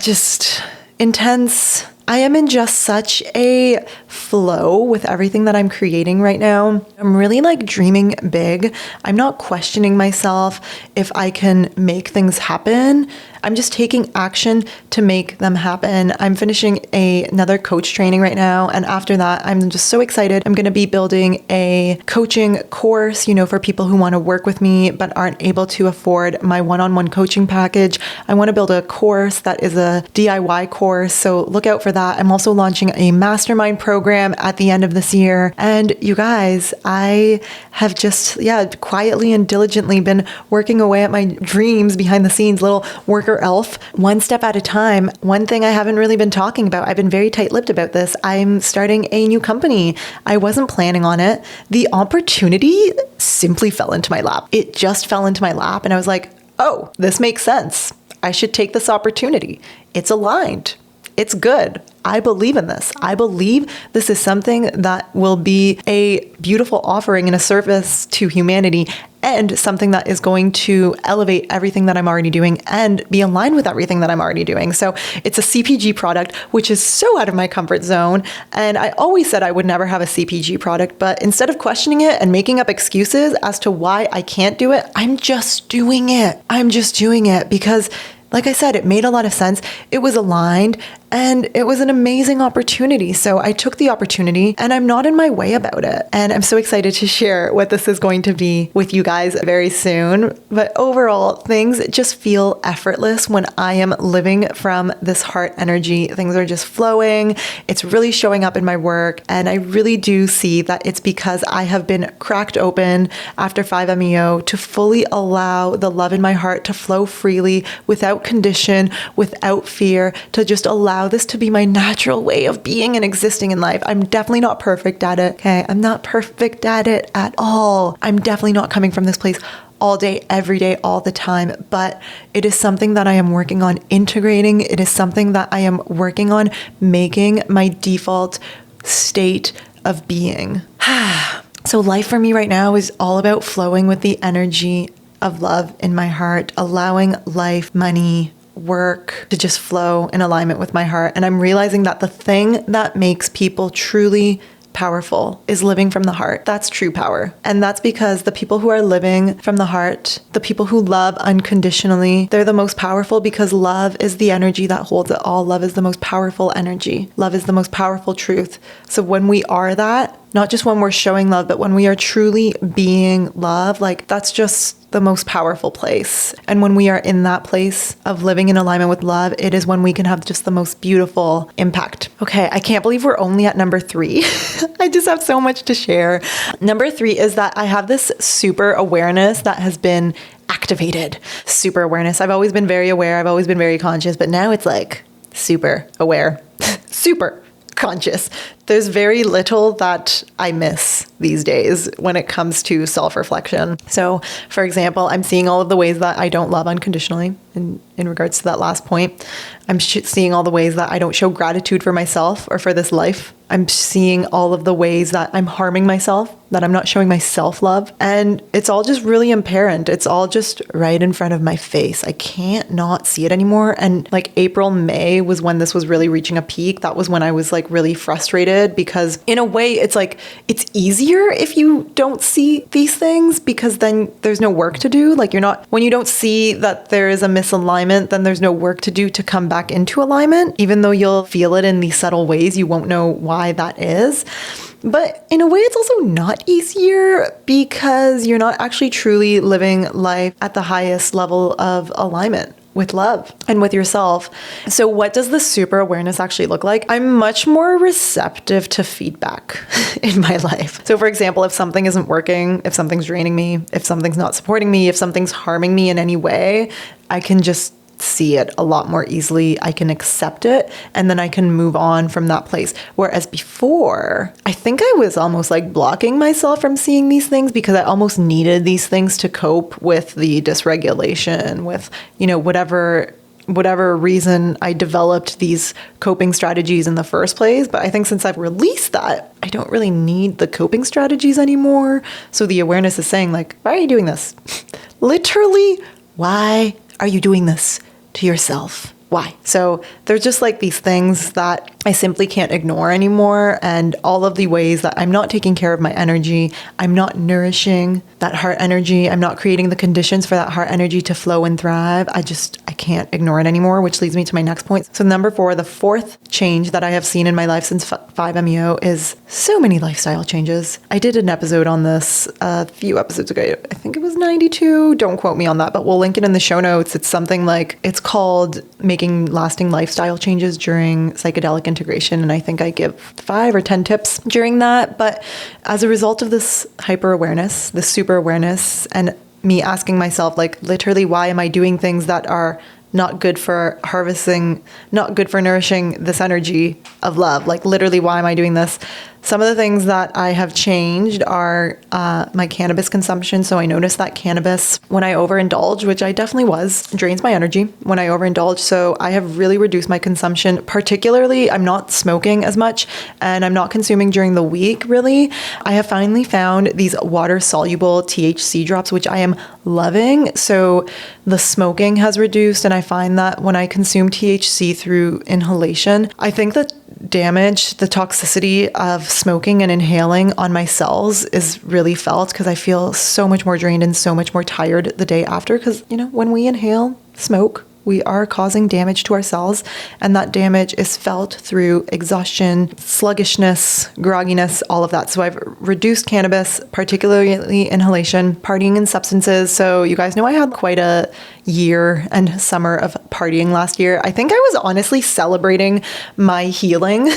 just intense... I am in just such a flow with everything that I'm creating right now. I'm really like dreaming big. I'm not questioning myself if I can make things happen. I'm just taking action to make them happen. I'm finishing another coach training right now. And after that, I'm just so excited. I'm going to be building a coaching course, for people who want to work with me, but aren't able to afford my one-on-one coaching package. I want to build a course that is a DIY course. So look out for that. I'm also launching a mastermind program at the end of this year. And you guys, I have just, quietly and diligently been working away at my dreams behind the scenes, little worker elf, one step at a time. One thing I haven't really been talking about, I've been very tight-lipped about this. I'm starting a new company. I wasn't planning on it. The opportunity simply fell into my lap. It just fell into my lap. And I was like, oh, this makes sense. I should take this opportunity. It's aligned. It's good. I believe in this. I believe this is something that will be a beautiful offering and a service to humanity, and something that is going to elevate everything that I'm already doing and be aligned with everything that I'm already doing. So it's a CPG product, which is so out of my comfort zone. And I always said I would never have a CPG product, but instead of questioning it and making up excuses as to why I can't do it, I'm just doing it. I'm just doing it because, like I said, it made a lot of sense. It was aligned and it was an amazing opportunity. So I took the opportunity and I'm not in my way about it. And I'm so excited to share what this is going to be with you guys very soon. But overall, things just feel effortless when I am living from this heart energy. Things are just flowing. It's really showing up in my work. And I really do see that it's because I have been cracked open after 5-MeO to fully allow the love in my heart to flow freely without condition, without fear, to just allow allow this to be my natural way of being and existing in life. I'm definitely not perfect at it. Okay. I'm not perfect at it at all. I'm definitely not coming from this place all day, every day, all the time. But it is something that I am working on integrating. It is something that I am working on making my default state of being. So life for me right now is all about flowing with the energy of love in my heart, allowing life, money, work to just flow in alignment with my heart. And I'm realizing that the thing that makes people truly powerful is living from the heart. That's true power. And that's because the people who are living from the heart, the people who love unconditionally, they're the most powerful because love is the energy that holds it all. Love is the most powerful energy. Love is the most powerful truth. So when we are that, not just when we're showing love, but when we are truly being love, like that's just the most powerful place. And when we are in that place of living in alignment with love, it is when we can have just the most beautiful impact. Okay, I can't believe we're only at number 3. I just have so much to share. Number 3 is that I have this super awareness that has been activated. Super awareness. I've always been very aware. I've always been very conscious, but now it's like super aware, super conscious. There's very little that I miss these days when it comes to self-reflection. So, for example, I'm seeing all of the ways that I don't love unconditionally in regards to that last point. I'm seeing all the ways that I don't show gratitude for myself or for this life. I'm seeing all of the ways that I'm harming myself, that I'm not showing myself love. And it's all just really apparent. It's all just right in front of my face. I can't not see it anymore. And like April, May was when this was really reaching a peak. That was when I was like really frustrated because in a way it's like, it's easier if you don't see these things because then there's no work to do. Like when you don't see that there is a misalignment, then there's no work to do to come back into alignment. Even though you'll feel it in these subtle ways, you won't know why that is. But in a way, it's also not easier because you're not actually truly living life at the highest level of alignment with love and with yourself. So what does the super awareness actually look like? I'm much more receptive to feedback in my life. So for example, if something isn't working, if something's draining me, if something's not supporting me, if something's harming me in any way, I can just see it a lot more easily. I can accept it and then I can move on from that place. Whereas before, I think I was almost like blocking myself from seeing these things because I almost needed these things to cope with the dysregulation, with, whatever reason I developed these coping strategies in the first place. But I think since I've released that, I don't really need the coping strategies anymore. So the awareness is saying like, why are you doing this? Literally, why are you doing this to yourself? Why? So there's just like these things that I simply can't ignore anymore. And all of the ways that I'm not taking care of my energy, I'm not nourishing that heart energy, I'm not creating the conditions for that heart energy to flow and thrive. I can't ignore it anymore, which leads me to my next point. So number 4, the fourth change that I have seen in my life since 5-MeO is so many lifestyle changes. I did an episode on this a few episodes ago. I think it was 92. Don't quote me on that, but we'll link it in the show notes. It's something like, it's called Making Lasting Lifestyle Changes During Psychedelic Integration. And I think I give 5 or 10 tips during that. But as a result of this hyper awareness, this super awareness, and me asking myself, like, literally, why am I doing things that are not good for harvesting, not good for nourishing this energy of love? Like, literally, why am I doing this? Some of the things that I have changed are my cannabis consumption. So I noticed that cannabis, when I overindulge, which I definitely was, drains my energy when I overindulge. So I have really reduced my consumption. Particularly, I'm not smoking as much and I'm not consuming during the week, really. I have finally found these water-soluble THC drops, which I am loving. So the smoking has reduced, and I find that when I consume THC through inhalation, I think that damage, the toxicity of smoking and inhaling on my cells is really felt because I feel so much more drained and so much more tired the day after. Because, when we inhale smoke, we are causing damage to our cells, and that damage is felt through exhaustion, sluggishness, grogginess, all of that. So I've reduced cannabis, particularly inhalation, partying and substances. So you guys know I had quite a year and summer of partying last year. I think I was honestly celebrating my healing.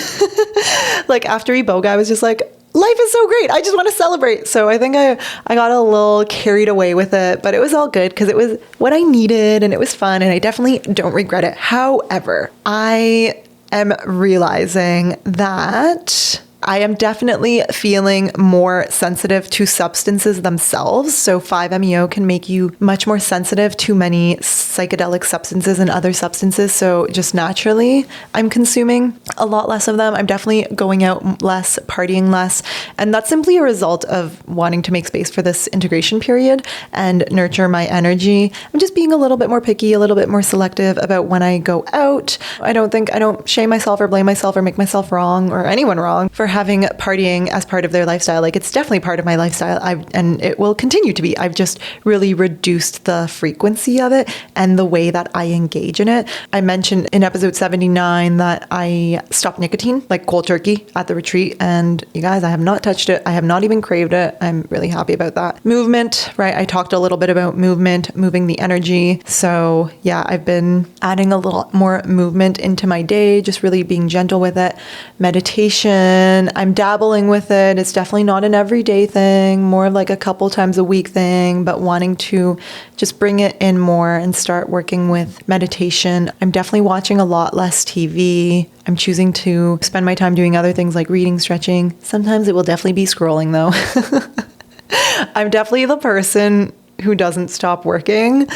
Like after Iboga, I was just like, life is so great. I just want to celebrate. So I think I got a little carried away with it, but it was all good because it was what I needed and it was fun and I definitely don't regret it. However, I am realizing that I am definitely feeling more sensitive to substances themselves. So 5-MeO can make you much more sensitive to many psychedelic substances and other substances. So just naturally, I'm consuming a lot less of them. I'm definitely going out less, partying less. And that's simply a result of wanting to make space for this integration period and nurture my energy. I'm just being a little bit more picky, a little bit more selective about when I go out. I don't shame myself or blame myself or make myself wrong or anyone wrong for having partying as part of their lifestyle. Like, it's definitely part of my lifestyle, and it will continue to be. I've just really reduced the frequency of it and the way that I engage in it. I mentioned in episode 79 that I stopped nicotine, like cold turkey, at the retreat. And you guys, I have not touched it. I have not even craved it. I'm really happy about that. Movement, right? I talked a little bit about movement, moving the energy. So yeah, I've been adding a little more movement into my day, just really being gentle with it. Meditation, I'm dabbling with it. It's definitely not an everyday thing, more like a couple times a week thing, but wanting to just bring it in more and start working with meditation. I'm definitely watching a lot less TV. I'm choosing to spend my time doing other things like reading, stretching. Sometimes it will definitely be scrolling though. I'm definitely the person who doesn't stop working.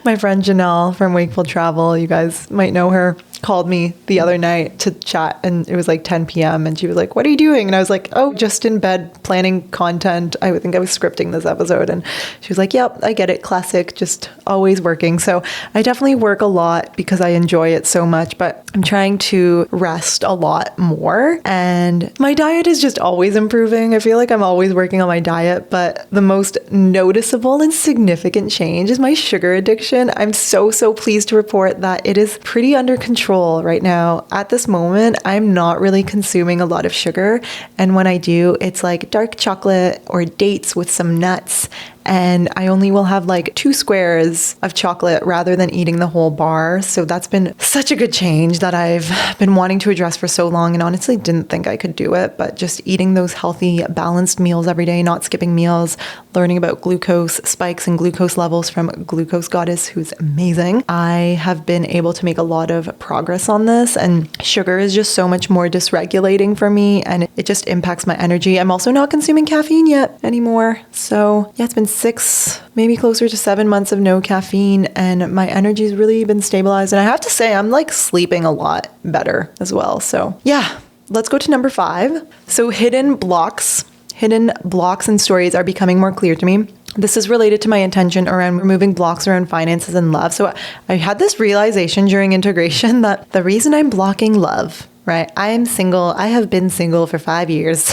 My friend Janelle from Wakeful Travel, you guys might know her, called me the other night to chat, and it was like 10 p.m. and she was like, "What are you doing?" And I was like, "Oh, just in bed planning content. I think I was scripting this episode." And she was like, "Yep, I get it. Classic, just always working." So I definitely work a lot because I enjoy it so much, but I'm trying to rest a lot more. And my diet is just always improving. I feel like I'm always working on my diet, but the most noticeable and significant change is my sugar addiction. I'm so pleased to report that it is pretty under control right now. At this moment, I'm not really consuming a lot of sugar. And when I do, it's like dark chocolate or dates with some nuts. And I only will have like 2 squares of chocolate rather than eating the whole bar. So that's been such a good change that I've been wanting to address for so long, and honestly didn't think I could do it. But just eating those healthy, balanced meals every day, not skipping meals, learning about glucose spikes and glucose levels from Glucose Goddess, who's amazing. I have been able to make a lot of progress on this, and sugar is just so much more dysregulating for me, and it just impacts my energy. I'm also not consuming caffeine yet anymore. So yeah, it's been 6, maybe closer to 7 months of no caffeine, and my energy's really been stabilized. And I have to say, I'm like sleeping a lot better as well. So yeah, let's go to number 5. So hidden blocks and stories are becoming more clear to me. This is related to my intention around removing blocks around finances and love. So I had this realization during integration that the reason I'm blocking love, right? I am single. I have been single for 5 years.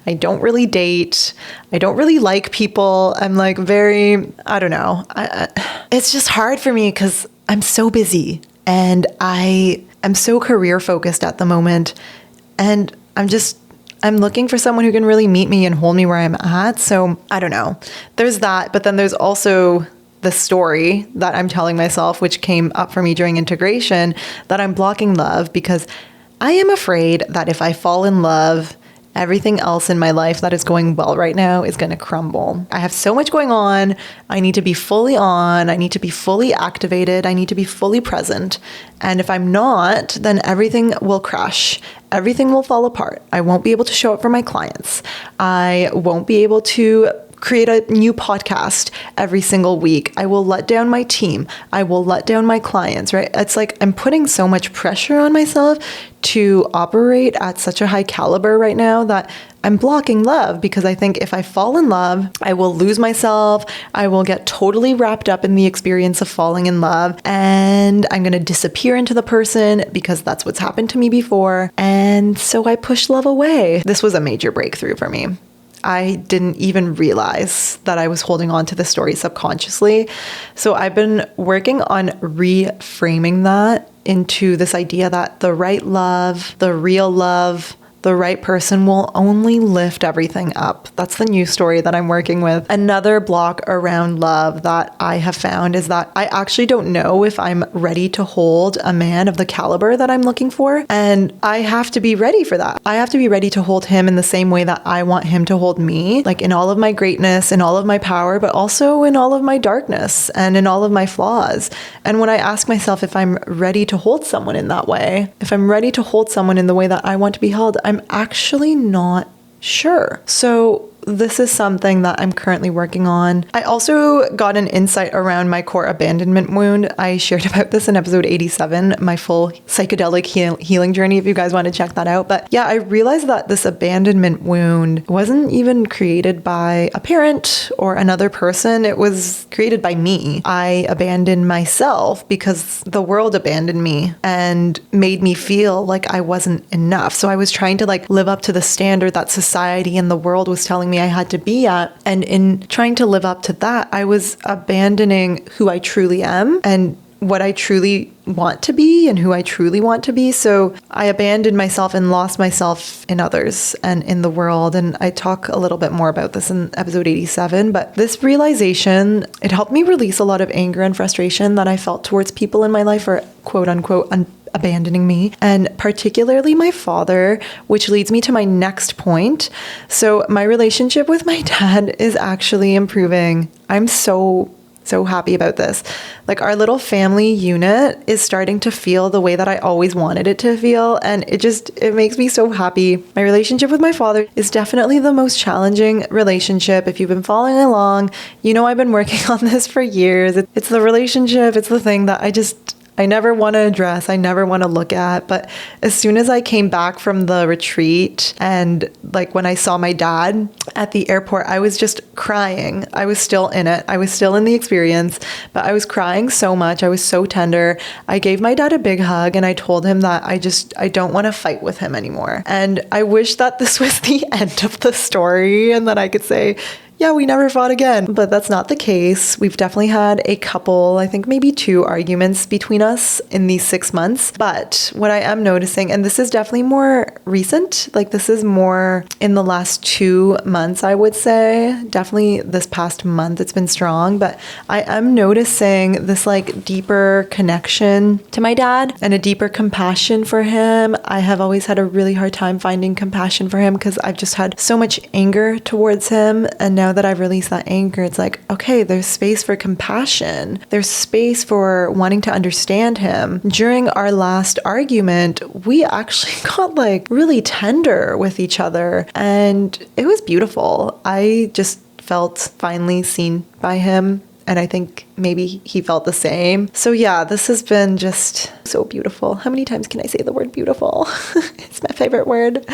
I don't really date. I don't really like people. I'm like I don't know. It's just hard for me because I'm so busy and I am so career focused at the moment. And I'm looking for someone who can really meet me and hold me where I'm at. So I don't know. There's that. But then there's also the story that I'm telling myself, which came up for me during integration, that I'm blocking love because I am afraid that if I fall in love, everything else in my life that is going well right now is going to crumble. I have so much going on. I need to be fully on. I need to be fully activated. I need to be fully present. And if I'm not, then everything will crash. Everything will fall apart. I won't be able to show up for my clients. I won't be able to create a new podcast every single week. I will let down my team. I will let down my clients, right? It's like I'm putting so much pressure on myself to operate at such a high caliber right now that I'm blocking love because I think if I fall in love, I will lose myself. I will get totally wrapped up in the experience of falling in love, and I'm going to disappear into the person because that's what's happened to me before. And so I push love away. This was a major breakthrough for me. I didn't even realize that I was holding on to the story subconsciously. So I've been working on reframing that into this idea that the right love, the real love, The right person will only lift everything up. That's the new story that I'm working with. Another block around love that I have found is that I actually don't know if I'm ready to hold a man of the caliber that I'm looking for. And I have to be ready for that. I have to be ready to hold him in the same way that I want him to hold me, like in all of my greatness, in all of my power, but also in all of my darkness and in all of my flaws. And when I ask myself if I'm ready to hold someone in that way, if I'm ready to hold someone in the way that I want to be held, I'm actually not sure. So this is something that I'm currently working on. I also got an insight around my core abandonment wound. I shared about this in episode 87, my full psychedelic healing journey, if you guys want to check that out. But yeah, I realized that this abandonment wound wasn't even created by a parent or another person. It was created by me. I abandoned myself because the world abandoned me and made me feel like I wasn't enough. So I was trying to like live up to the standard that society and the world was telling me I had to be at. And in trying to live up to that, I was abandoning who I truly am and what I truly want to be and who I truly want to be. So I abandoned myself and lost myself in others and in the world. And I talk a little bit more about this in episode 87. But this realization, it helped me release a lot of anger and frustration that I felt towards people in my life, or quote unquote abandoning me, and particularly my father, which leads me to my next point. So my relationship with my dad is actually improving. I'm so happy about this. Like, our little family unit is starting to feel the way that I always wanted it to feel. And it makes me so happy. My relationship with my father is definitely the most challenging relationship. If you've been following along, you know I've been working on this for years. It's the relationship. It's the thing that I never want to address, I never want to look at. But as soon as I came back from the retreat and like when I saw my dad at the airport, I was just crying. I was still in it. I was still in the experience, but I was crying so much. I was so tender. I gave my dad a big hug and I told him that I don't want to fight with him anymore. And I wish that this was the end of the story and that I could say, yeah, we never fought again. But that's not the case. We've definitely had a couple, I think maybe 2 arguments between us in these 6 months. But what I am noticing, and this is definitely more recent, like this is more in the last 2 months, I would say. Definitely this past month, it's been strong. But I am noticing this like deeper connection to my dad and a deeper compassion for him. I have always had a really hard time finding compassion for him because I've just had so much anger towards him. And now that I've released that anger, it's like, okay, there's space for compassion. There's space for wanting to understand him. During our last argument, we actually got like really tender with each other and it was beautiful. I just felt finally seen by him. And I think maybe he felt the same. So yeah, this has been just so beautiful. How many times can I say the word beautiful? It's my favorite word.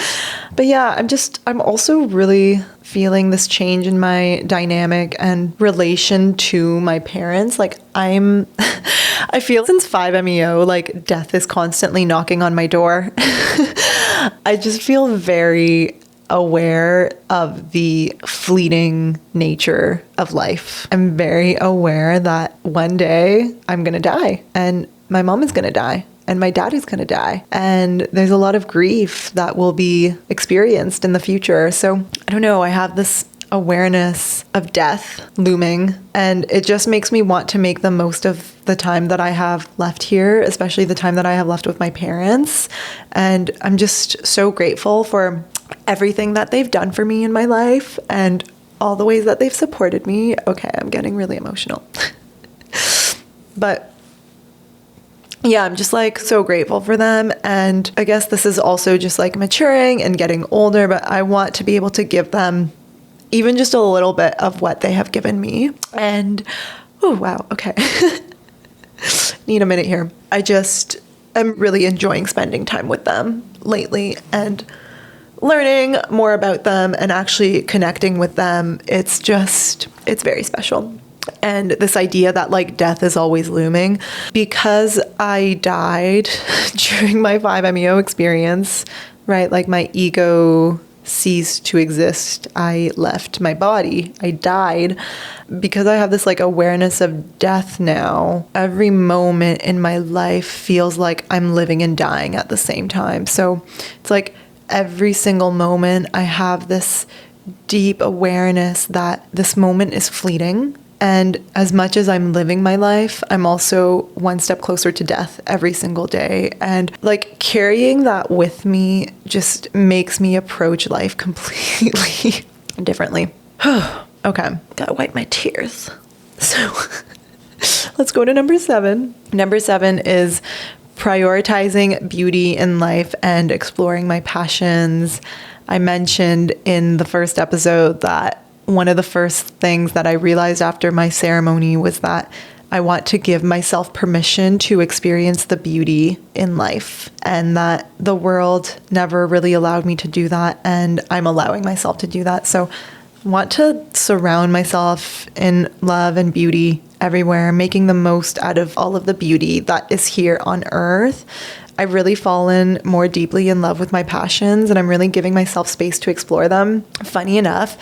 But yeah, I'm also really feeling this change in my dynamic and relation to my parents. Like I feel since 5-MeO, like death is constantly knocking on my door. I just feel very aware of the fleeting nature of life. I'm very aware that one day I'm going to die and my mom is going to die and my dad is going to die. And there's a lot of grief that will be experienced in the future. So I don't know, I have this awareness of death looming and it just makes me want to make the most of the time that I have left here, especially the time that I have left with my parents. And I'm just so grateful for everything that they've done for me in my life and all the ways that they've supported me. Okay, I'm getting really emotional. But yeah, I'm just like so grateful for them. And I guess this is also just like maturing and getting older, but I want to be able to give them even just a little bit of what they have given me. And oh, wow. Okay. Need a minute here. I'm really enjoying spending time with them lately and learning more about them and actually connecting with them. It's very special. And this idea that like death is always looming, because I died during my 5-MeO experience, right? Like my ego ceased to exist. I left my body. I died. Because I have this like awareness of death now, every moment in my life feels like I'm living and dying at the same time. So it's like every single moment I have this deep awareness that this moment is fleeting. And as much as I'm living my life, I'm also one step closer to death every single day. And like carrying that with me just makes me approach life completely differently. Okay, gotta wipe my tears. So let's go to number 7. Number 7 is prioritizing beauty in life and exploring my passions. I mentioned in the first episode that one of the first things that I realized after my ceremony was that I want to give myself permission to experience the beauty in life, and that the world never really allowed me to do that, and I'm allowing myself to do that. So I want to surround myself in love and beauty everywhere, making the most out of all of the beauty that is here on earth. I've really fallen more deeply in love with my passions, and I'm really giving myself space to explore them. Funny enough,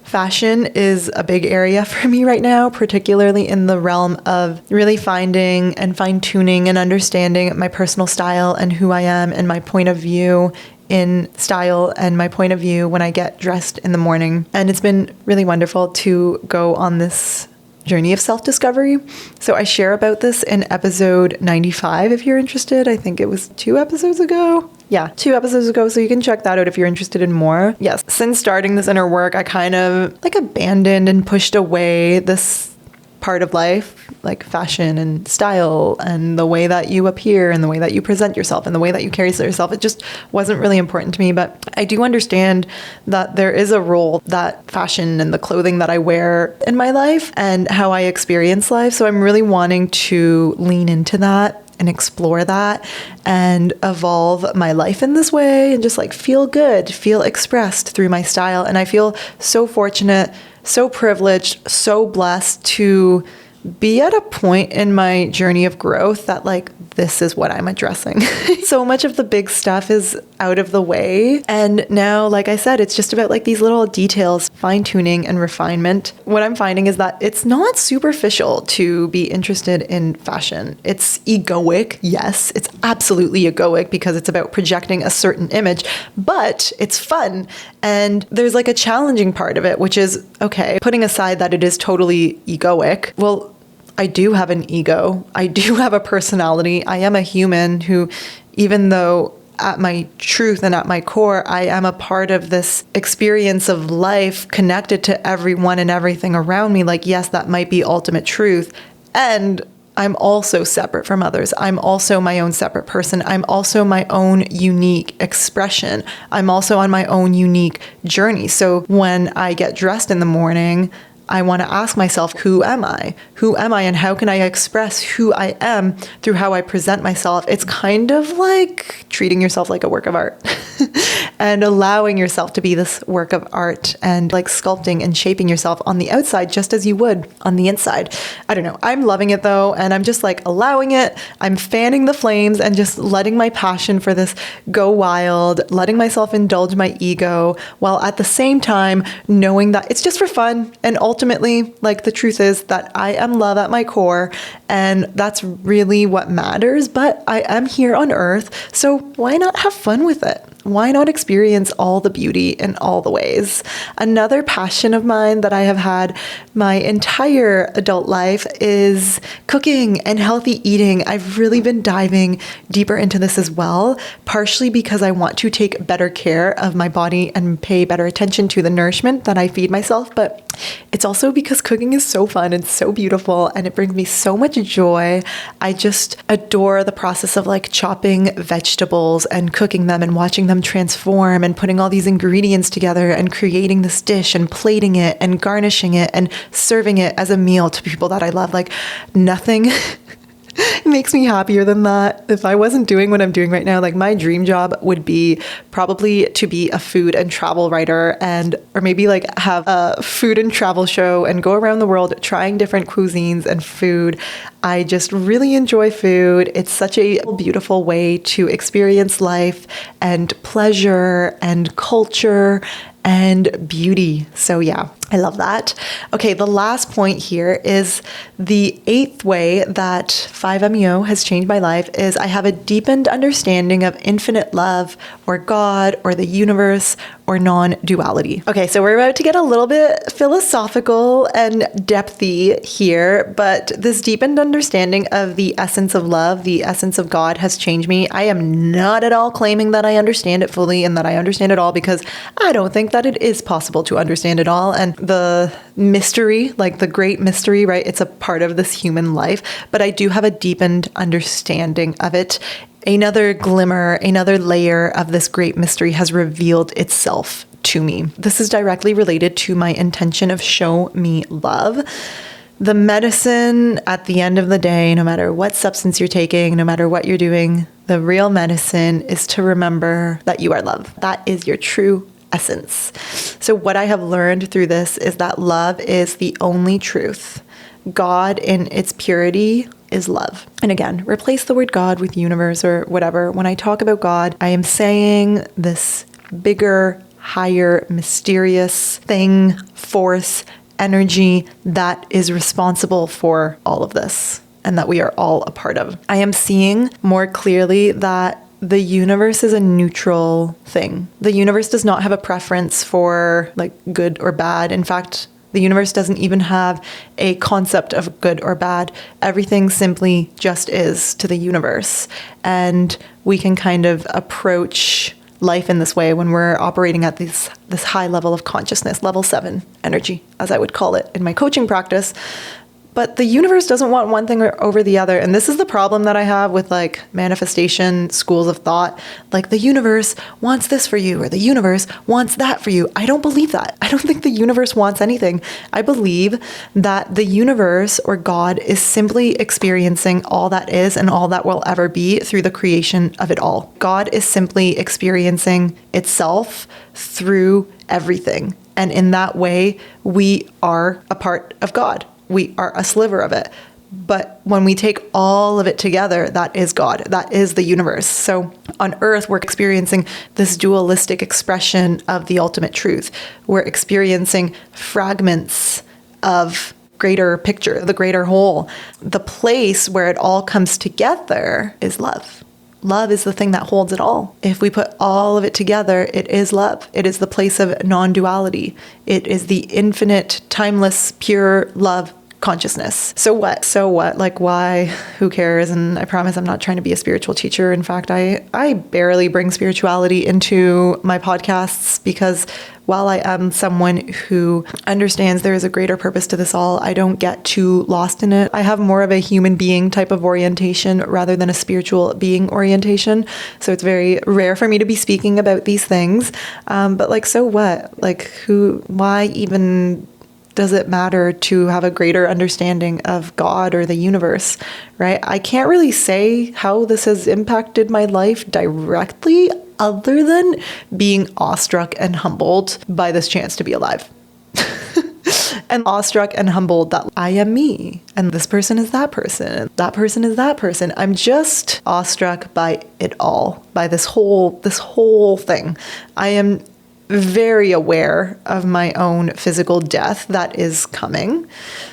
fashion is a big area for me right now, particularly in the realm of really finding and fine-tuning and understanding my personal style and who I am and my point of view in style and my point of view when I get dressed in the morning. And it's been really wonderful to go on this journey of self-discovery. So I share about this in episode 95 if you're interested. I think it was 2 episodes ago. Yeah, 2 episodes ago, so you can check that out if you're interested in more. Yes, since starting this inner work, I kind of like abandoned and pushed away this part of life, like fashion and style and the way that you appear and the way that you present yourself and the way that you carry yourself. It just wasn't really important to me, but I do understand that there is a role that fashion and the clothing that I wear in my life and how I experience life. So I'm really wanting to lean into that and explore that and evolve my life in this way and just like feel good, feel expressed through my style. And I feel so fortunate, so privileged, so blessed to be at a point in my journey of growth that like this is what I'm addressing. So much of the big stuff is out of the way. And now, like I said, it's just about like these little details, fine-tuning and refinement. What I'm finding is that it's not superficial to be interested in fashion. It's egoic. Yes, it's absolutely egoic because it's about projecting a certain image, but it's fun. And there's like a challenging part of it, which is, okay, putting aside that it is totally egoic. Well, I do have an ego. I do have a personality. I am a human who, even though at my truth and at my core, I am a part of this experience of life connected to everyone and everything around me. Like, yes, that might be ultimate truth. And I'm also separate from others. I'm also my own separate person. I'm also my own unique expression. I'm also on my own unique journey. So when I get dressed in the morning, I want to ask myself, who am I? Who am I and how can I express who I am through how I present myself? It's kind of like treating yourself like a work of art and allowing yourself to be this work of art and like sculpting and shaping yourself on the outside just as you would on the inside. I don't know. I'm loving it though. And I'm just like allowing it. I'm fanning the flames and just letting my passion for this go wild, letting myself indulge my ego while at the same time knowing that it's just for fun. And ultimately, like the truth is that I am love at my core and that's really what matters. But I am here on earth. So why not have fun with it? Why not experience all the beauty in all the ways? Another passion of mine that I have had my entire adult life is cooking and healthy eating. I've really been diving deeper into this as well, partially because I want to take better care of my body and pay better attention to the nourishment that I feed myself. But it's also because cooking is so fun and so beautiful and it brings me so much joy. I just adore the process of like chopping vegetables and cooking them and watching them transform and putting all these ingredients together and creating this dish and plating it and garnishing it and serving it as a meal to people that I love. Like nothing makes me happier than that. If I wasn't doing what I'm doing right now, like my dream job would be probably to be a food and travel writer or maybe like have a food and travel show and go around the world trying different cuisines and food. I just really enjoy food. It's such a beautiful way to experience life and pleasure and culture and beauty. So yeah, I love that. Okay, the last point here is the 8th way that 5-MeO has changed my life is I have a deepened understanding of infinite love or God or the universe or non-duality. Okay, so we're about to get a little bit philosophical and depthy here, but this deepened understanding of the essence of love, the essence of God has changed me. I am not at all claiming that I understand it fully and that I understand it all, because I don't think that it is possible to understand it all. And the mystery, like the great mystery, right? It's a part of this human life, but I do have a deepened understanding of it. Another glimmer, another layer of this great mystery has revealed itself to me. This is directly related to my intention of show me love. The medicine at the end of the day, no matter what substance you're taking, no matter what you're doing, the real medicine is to remember that you are love. That is your true essence. So what I have learned through this is that love is the only truth. God in its purity is love. And again, replace the word God with universe or whatever. When I talk about God, I am saying this bigger, higher, mysterious thing, force, energy that is responsible for all of this and that we are all a part of. I am seeing more clearly that the universe is a neutral thing. The universe does not have a preference for like good or bad. In fact, the universe doesn't even have a concept of good or bad. Everything simply just is to the universe. And we can kind of approach life in this way when we're operating at this high level of consciousness, level 7 energy, as I would call it in my coaching practice. But the universe doesn't want one thing over the other. And this is the problem that I have with like manifestation schools of thought. Like the universe wants this for you or the universe wants that for you. I don't believe that. I don't think the universe wants anything. I believe that the universe or God is simply experiencing all that is and all that will ever be through the creation of it all. God is simply experiencing itself through everything. And in that way, we are a part of God. We are a sliver of it. But when we take all of it together, that is God. That is the universe. So on Earth, we're experiencing this dualistic expression of the ultimate truth. We're experiencing fragments of greater picture, the greater whole. The place where it all comes together is love. Love is the thing that holds it all. If we put all of it together, it is love. It is the place of non-duality. It is the infinite, timeless, pure love consciousness. So what? Like why? Who cares? And I promise I'm not trying to be a spiritual teacher. In fact, I barely bring spirituality into my podcasts because while I am someone who understands there is a greater purpose to this all, I don't get too lost in it. I have more of a human being type of orientation rather than a spiritual being orientation. So it's very rare for me to be speaking about these things. But like, so what? Like why even does it matter to have a greater understanding of God or the universe, right? I can't really say how this has impacted my life directly other than being awestruck and humbled by this chance to be alive. And awestruck and humbled that I am me and this person is that person. That person is that person. I'm just awestruck by it all, by this whole thing. I am very aware of my own physical death that is coming.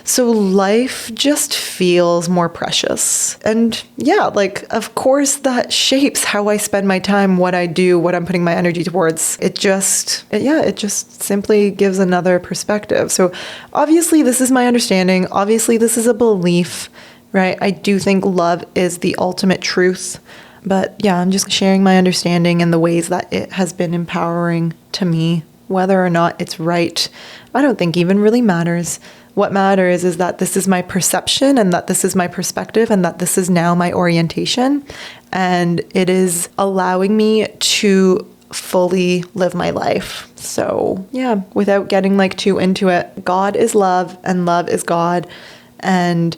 So life just feels more precious. And yeah, like, of course that shapes how I spend my time, what I do, what I'm putting my energy towards. It just simply gives another perspective. So obviously this is my understanding. Obviously this is a belief, right? I do think love is the ultimate truth. But yeah, I'm just sharing my understanding and the ways that it has been empowering to me. Whether or not it's right, I don't think even really matters. What matters is that this is my perception and that this is my perspective and that this is now my orientation. And it is allowing me to fully live my life. So yeah, without getting like too into it, God is love and love is God. And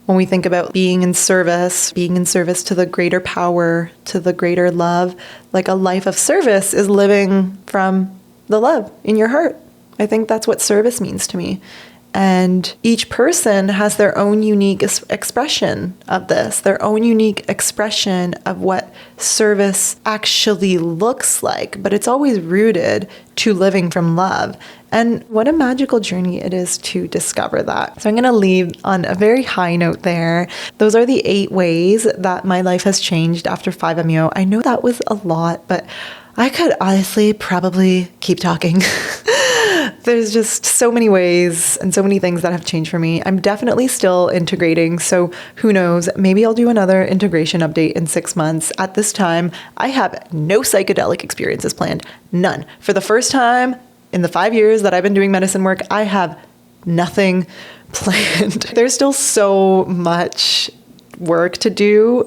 when we think about being in service to the greater power, to the greater love, like a life of service is living from the love in your heart. I think that's what service means to me. And each person has their own unique expression of this, their own unique expression of what service actually looks like, but it's always rooted to living from love. And what a magical journey it is to discover that. So I'm going to leave on a very high note there. Those are the 8 ways that my life has changed after 5-MeO. I know that was a lot, but I could honestly probably keep talking. There's just so many ways and so many things that have changed for me. I'm definitely still integrating, so who knows, maybe I'll do another integration update in 6 months. At this time, I have no psychedelic experiences planned. None. For the first time in the 5 years that I've been doing medicine work, I have nothing planned. There's still so much work to do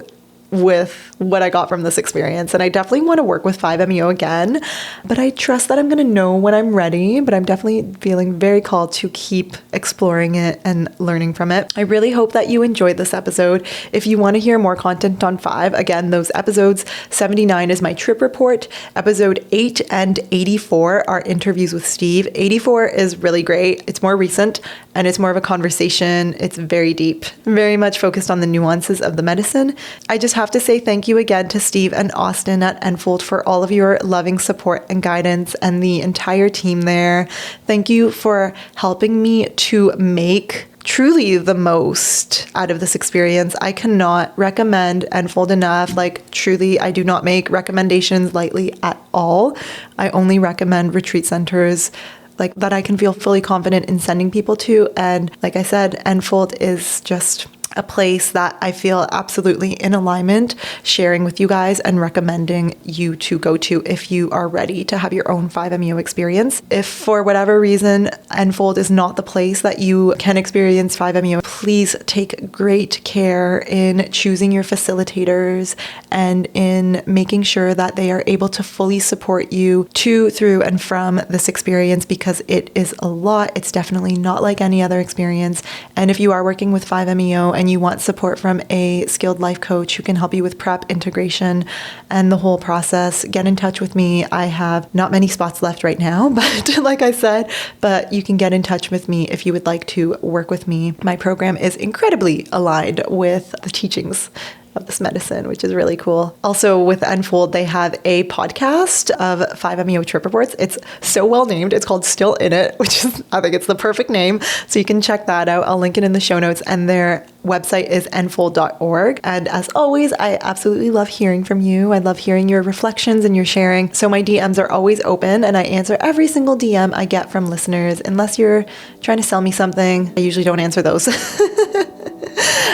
with what I got from this experience. And I definitely want to work with 5-MeO again, but I trust that I'm going to know when I'm ready, but I'm definitely feeling very called to keep exploring it and learning from it. I really hope that you enjoyed this episode. If you want to hear more content on 5, again, those episodes, 79 is my trip report. Episode 8 and 84 are interviews with Steve. 84 is really great. It's more recent and it's more of a conversation. It's very deep, very much focused on the nuances of the medicine. I just have to say thank you again to Steve and Austin at Enfold for all of your loving support and guidance, and the entire team there. Thank you for helping me to make truly the most out of this experience. I cannot recommend Enfold enough. Like, truly, I do not make recommendations lightly at all. I only recommend retreat centers like that I can feel fully confident in sending people to. And like I said, Enfold is just a place that I feel absolutely in alignment sharing with you guys and recommending you to go to if you are ready to have your own 5-MeO experience. If for whatever reason Enfold is not the place that you can experience 5-MeO, please take great care in choosing your facilitators and in making sure that they are able to fully support you to, through, and from this experience, because it is a lot. It's definitely not like any other experience. And if you are working with 5-MeO and you want support from a skilled life coach who can help you with prep, integration, and the whole process, get in touch with me. I have not many spots left right now, but like I said, but you can get in touch with me if you would like to work with me. My program is incredibly aligned with the teachings of this medicine, which is really cool. Also with Enfold, they have a podcast of 5-MeO trip reports. It's so well named. It's called Still In It, which is, I think it's the perfect name. So you can check that out. I'll link it in the show notes, and their website is enfold.org. And as always, I absolutely love hearing from you. I love hearing your reflections and your sharing. So my DMs are always open, and I answer every single DM I get from listeners. Unless you're trying to sell me something, I usually don't answer those.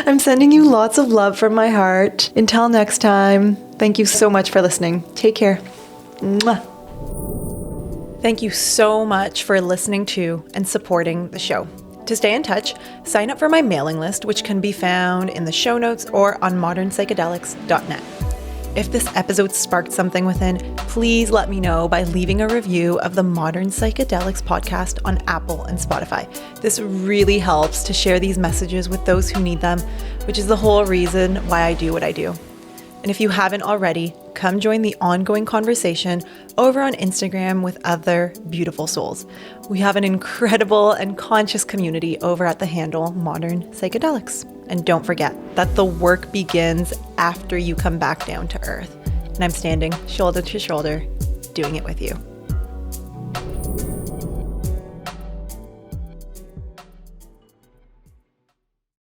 I'm sending you lots of love from my heart. Until next time, thank you so much for listening. Take care. Mwah. Thank you so much for listening to and supporting the show. To stay in touch, sign up for my mailing list, which can be found in the show notes or on modernpsychedelics.net. If this episode sparked something within, please let me know by leaving a review of the Modern Psychedelics podcast on Apple and Spotify. This really helps to share these messages with those who need them, which is the whole reason why I do what I do. And if you haven't already, come join the ongoing conversation over on Instagram with other beautiful souls. We have an incredible and conscious community over at the handle Modern Psychedelics. And don't forget that the work begins after you come back down to earth. And I'm standing shoulder to shoulder, doing it with you.